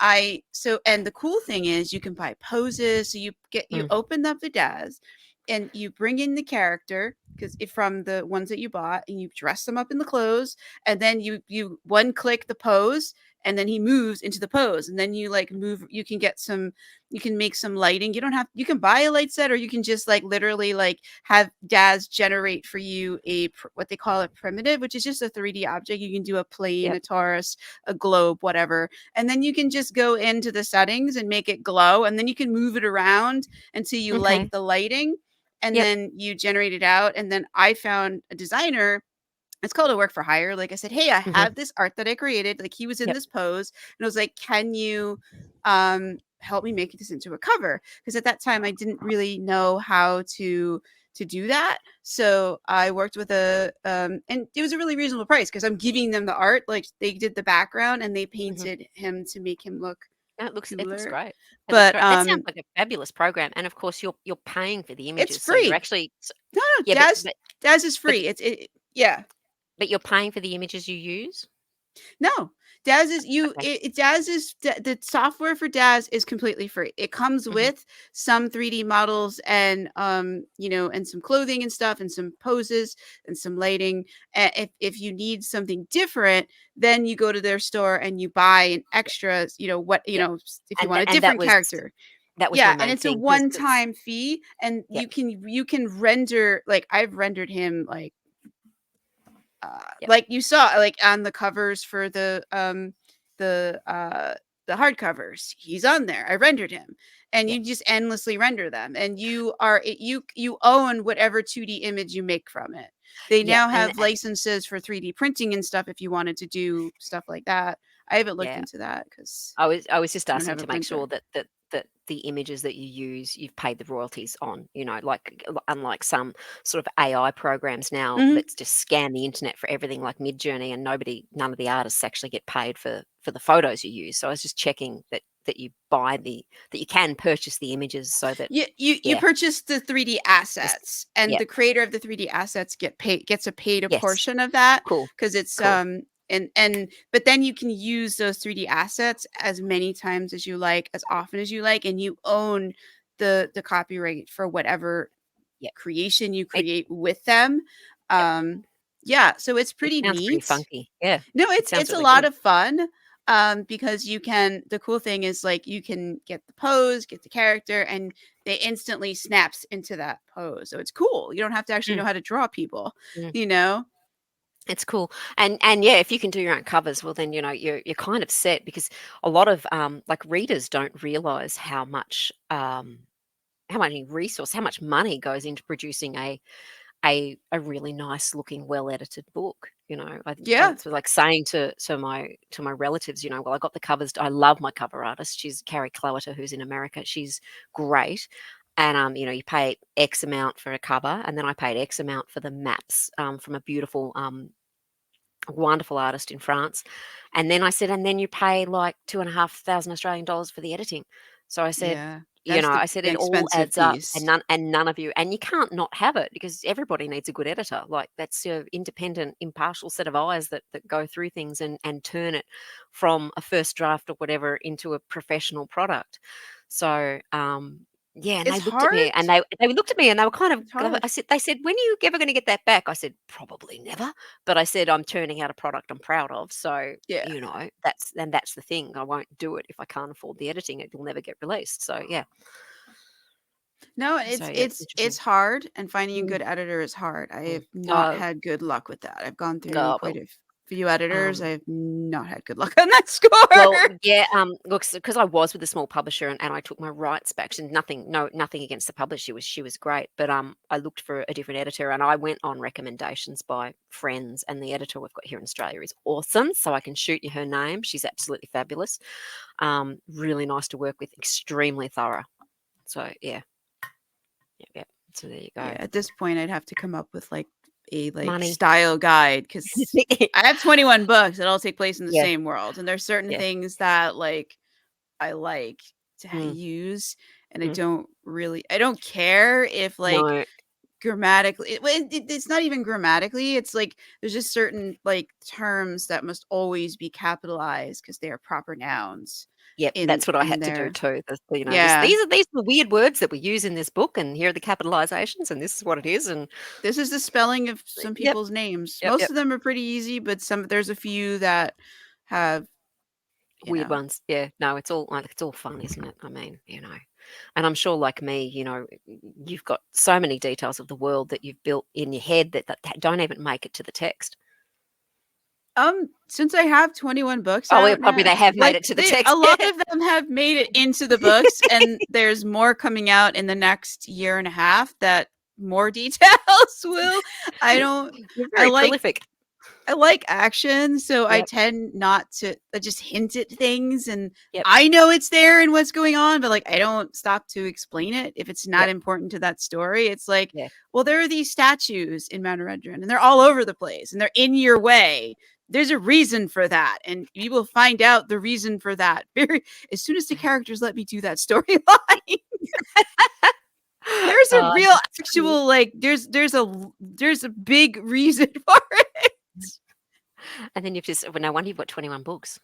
the cool thing is you can buy poses. So you Mm. open up the DAS and you bring in the character because from the ones that you bought and you dress them up in the clothes and then you one click the pose and then he moves into the pose and then you like move you can get some you can make some lighting. You don't have you can buy a light set or you can just like literally like have Daz generate for you what they call a primitive, which is just a 3D object. You can do a plane, Yep. a torus, a globe, whatever. And then you can just go into the settings and make it glow and then you can move it around until you like Okay. the lighting and Yep. then you generate it out. And then I found a designer, it's called a work for hire. Like I said, hey, I Mhm. have this art that I created. Like he was in Yep. this pose, and I was like, can you help me make this into a cover? Because at that time I didn't really know how to do that. So I worked with and it was a really reasonable price because I'm giving them the art. Like they did the background and they Mhm. painted him to make him look No, it looks cooler. great. It looks But great. That sounds like a fabulous program, and of course, you're paying for the it's images, so you're free. actually No, no, yeah, Daz is but free. Yeah. but you're paying for the images you use? No, Daz is you Okay. Daz is the software for Daz is completely free. It comes Mhm. with some 3D models and and some clothing and stuff and some poses and some lighting. If you need something different, then you go to their store and you buy an extra, Yep. if you And want a that and that different was character. that was my Yeah, and main it's a thing because one-time fee and yep, you can render like I've rendered him yep, like you saw like on the covers for the uh the hardcovers, he's on there. I rendered him, and yep, you just endlessly render them, and you own whatever 2D image you make from it. They yep, now have licenses for 3D printing and stuff if you wanted to do stuff like that. I haven't looked yeah. into that because I was just I don't asking have a to make sure printer. that the images that you use, you've paid the royalties on, like unlike some sort of AI programs now Hmm. that just scan the internet for everything like Midjourney, and none of the artists actually get paid for the photos you use. So I was just checking that you can purchase the images so that You yeah, purchase the 3D just assets, and yeah, the creator of the 3D assets gets a paid a yes, portion of that cool, because it's cool, and but then you can use those 3D assets as many times as you like, as often as you like, and you own the copyright for whatever yeah. creation you It create with them. Yep. Yeah, so it's It pretty sounds pretty neat. funky. Yeah, No, it it's sounds it's a really lot good. of fun, because the cool thing is, like, you can get the pose, get the character, and they instantly snaps into that pose, so it's cool. You don't have to actually Mm, know how to draw people, mm. you know? It's cool, and yeah, if you can do your own covers, well, then you're kind of set because a lot of like readers don't realize how much resource, how much money goes into producing a really nice looking, well edited book. I Yeah, was like saying to my relatives, well, I got the covers. I love my cover artist. She's Carrie Clowater, who's in America. She's great. And you pay X amount for a cover, and then I paid X amount for the maps from a beautiful wonderful artist in France. And then I said, and then you pay like 2,500 Australian dollars for the editing. So I said, yeah, that's I the said an it all expensive adds up, piece. and none of you, and you can't not have it because everybody needs a good editor. Like that's your independent, impartial set of eyes that go through things and turn it from a first draft or whatever into a professional product. So yeah, and It's they looked at me hard. and they looked at me and they were kind of It's hard. they said, when are you ever going to get that back? I said, probably never. But I said, I'm turning out a product I'm proud of. So, Yeah. that's the thing. I won't do it if I can't afford the editing. It will never get released. So yeah. No, So it's yeah, it's it's interesting. it's hard, and finding a Mm, good editor is hard. I mm. have not had good luck with that. I've gone through Oh quite well, a few editors. I've not had good luck on that score. Well, yeah, look, because I was with a small publisher and I took my rights back. And nothing against the publisher. She was great, but I looked for a different editor, and I went on recommendations by friends. And the editor we've got here in Australia is awesome, so I can shoot you her name. She's absolutely fabulous, really nice to work with, extremely thorough. So yeah. So there you go. Yeah, at this point, I'd have to come up with like a Money. style guide, because I have 21 books that all take place in the Yeah. same world, and there's certain Yeah. things that like I like to Mm. use, and Mm. I don't care if like No. grammatically it's not even grammatically, it's like there's just certain like terms that must always be capitalized because they are proper nouns. Yep, that's what I had to do there. too. Yeah. These are the weird words that we use in this book, and here are the capitalizations, and this is what it is. And This is the spelling of some Yep. people's names. Yep, Most yep. of them are pretty easy, but there's a few that have Weird ones. Yeah, no, it's all fun, isn't it? I mean, and I'm sure, like me, you've got so many details of the world that you've built in your head that don't even make it to the text. Since I have 21 books Oh, well, out probably now, they have made like, it to the text. a lot of them have made it into the books, and there's more coming out in the next year and a half that more details will. You're very prolific. I like action, so I Yep. tend not to just hint at things, and Yep. I know it's there and what's going on, but like I don't stop to explain it if it's not Yep. important to that story. It's like, Yeah. well, there are these statues in Mount Redron, and they're all over the place, and they're in your way. There's a reason for that, and you will find out the reason for that as soon as the characters let me do that storyline. There's a real actual like there's a big reason for it. And then no wonder you've got 21 books.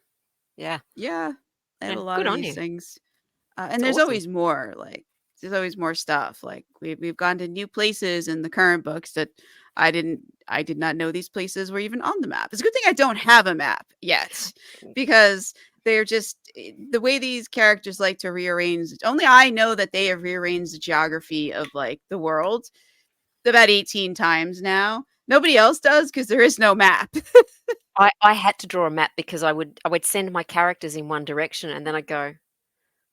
Yeah. Yeah, I have Yeah, a lot good of on these you. things, and That's there's awesome. always more. Like there's always more stuff. Like we've gone to new places in the current books that I did not know these places were even on the map. It's a good thing I don't have a map yet, because they're just the way these characters like to rearrange. Only I know that they have rearranged the geography of like the world about 18 times now. Nobody else does because there is no map. I had to draw a map because I would send my characters in one direction, and then I'd go,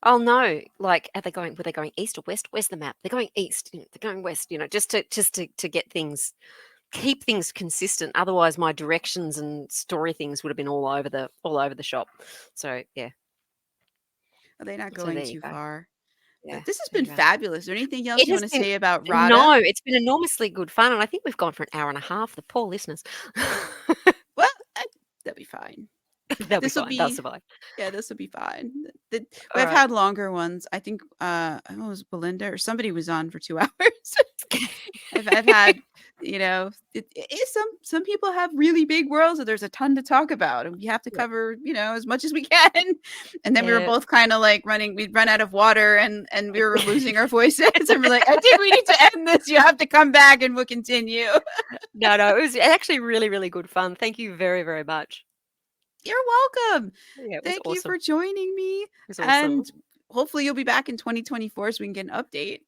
oh no, like were they going east or west? Where's the map? They're going east, they're going west, just to get things, keep things consistent. Otherwise my directions and story things would have been all over the shop. So yeah. Are they not So going there you too go. far? Yeah. But this has there you been go. fabulous. Is there anything else It you has want to been say about Rada? No, it's been enormously good fun, and I think we've gone for an hour and a half. The poor listeners. Well, that'd be fine. They'll be fine. They'll survive. Yeah, this will be fine. All I've right. had longer ones. I think I don't know, it was Belinda or somebody was on for 2 hours. I've had, some people have really big worlds, so there's a ton to talk about, and we have to Yeah. cover, as much as we can. And then we were Yeah. both kind of like we'd run out of water, and we were losing our voices, and we're like, I think we need to end this. You have to come back, and we'll continue. No, it was actually really, really good fun. Thank you very, very much. You're welcome. Yeah, it was Thank you awesome. for joining me. It was awesome. And hopefully you'll be back in 2024 so we can get an update.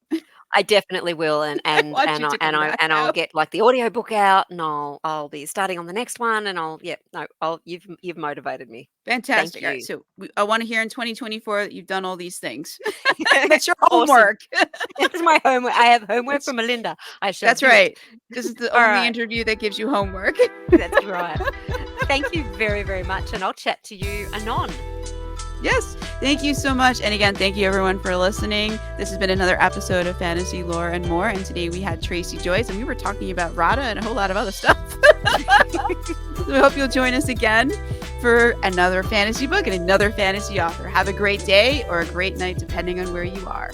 I definitely will, and want you to come back I'll out. get like the audiobook out, and I'll be starting on the next one, and you've motivated me. Fantastic. Thank All right, you. so I want to hear in 2024 that you've done all these things. That's your Awesome. homework. That's my homework. I have homework from Melinda. I shall. That's do it. right. This is the All only right. interview that gives you homework. That's right. Thank you very, very much, and I'll chat to you anon. Yes. Thank you so much. And again, thank you everyone for listening. This has been another episode of Fantasy, Lore, and More. And today we had Tracy Joyce, and we were talking about Rada and a whole lot of other stuff. So I hope you'll join us again for another fantasy book and another fantasy author. Have a great day or a great night, depending on where you are.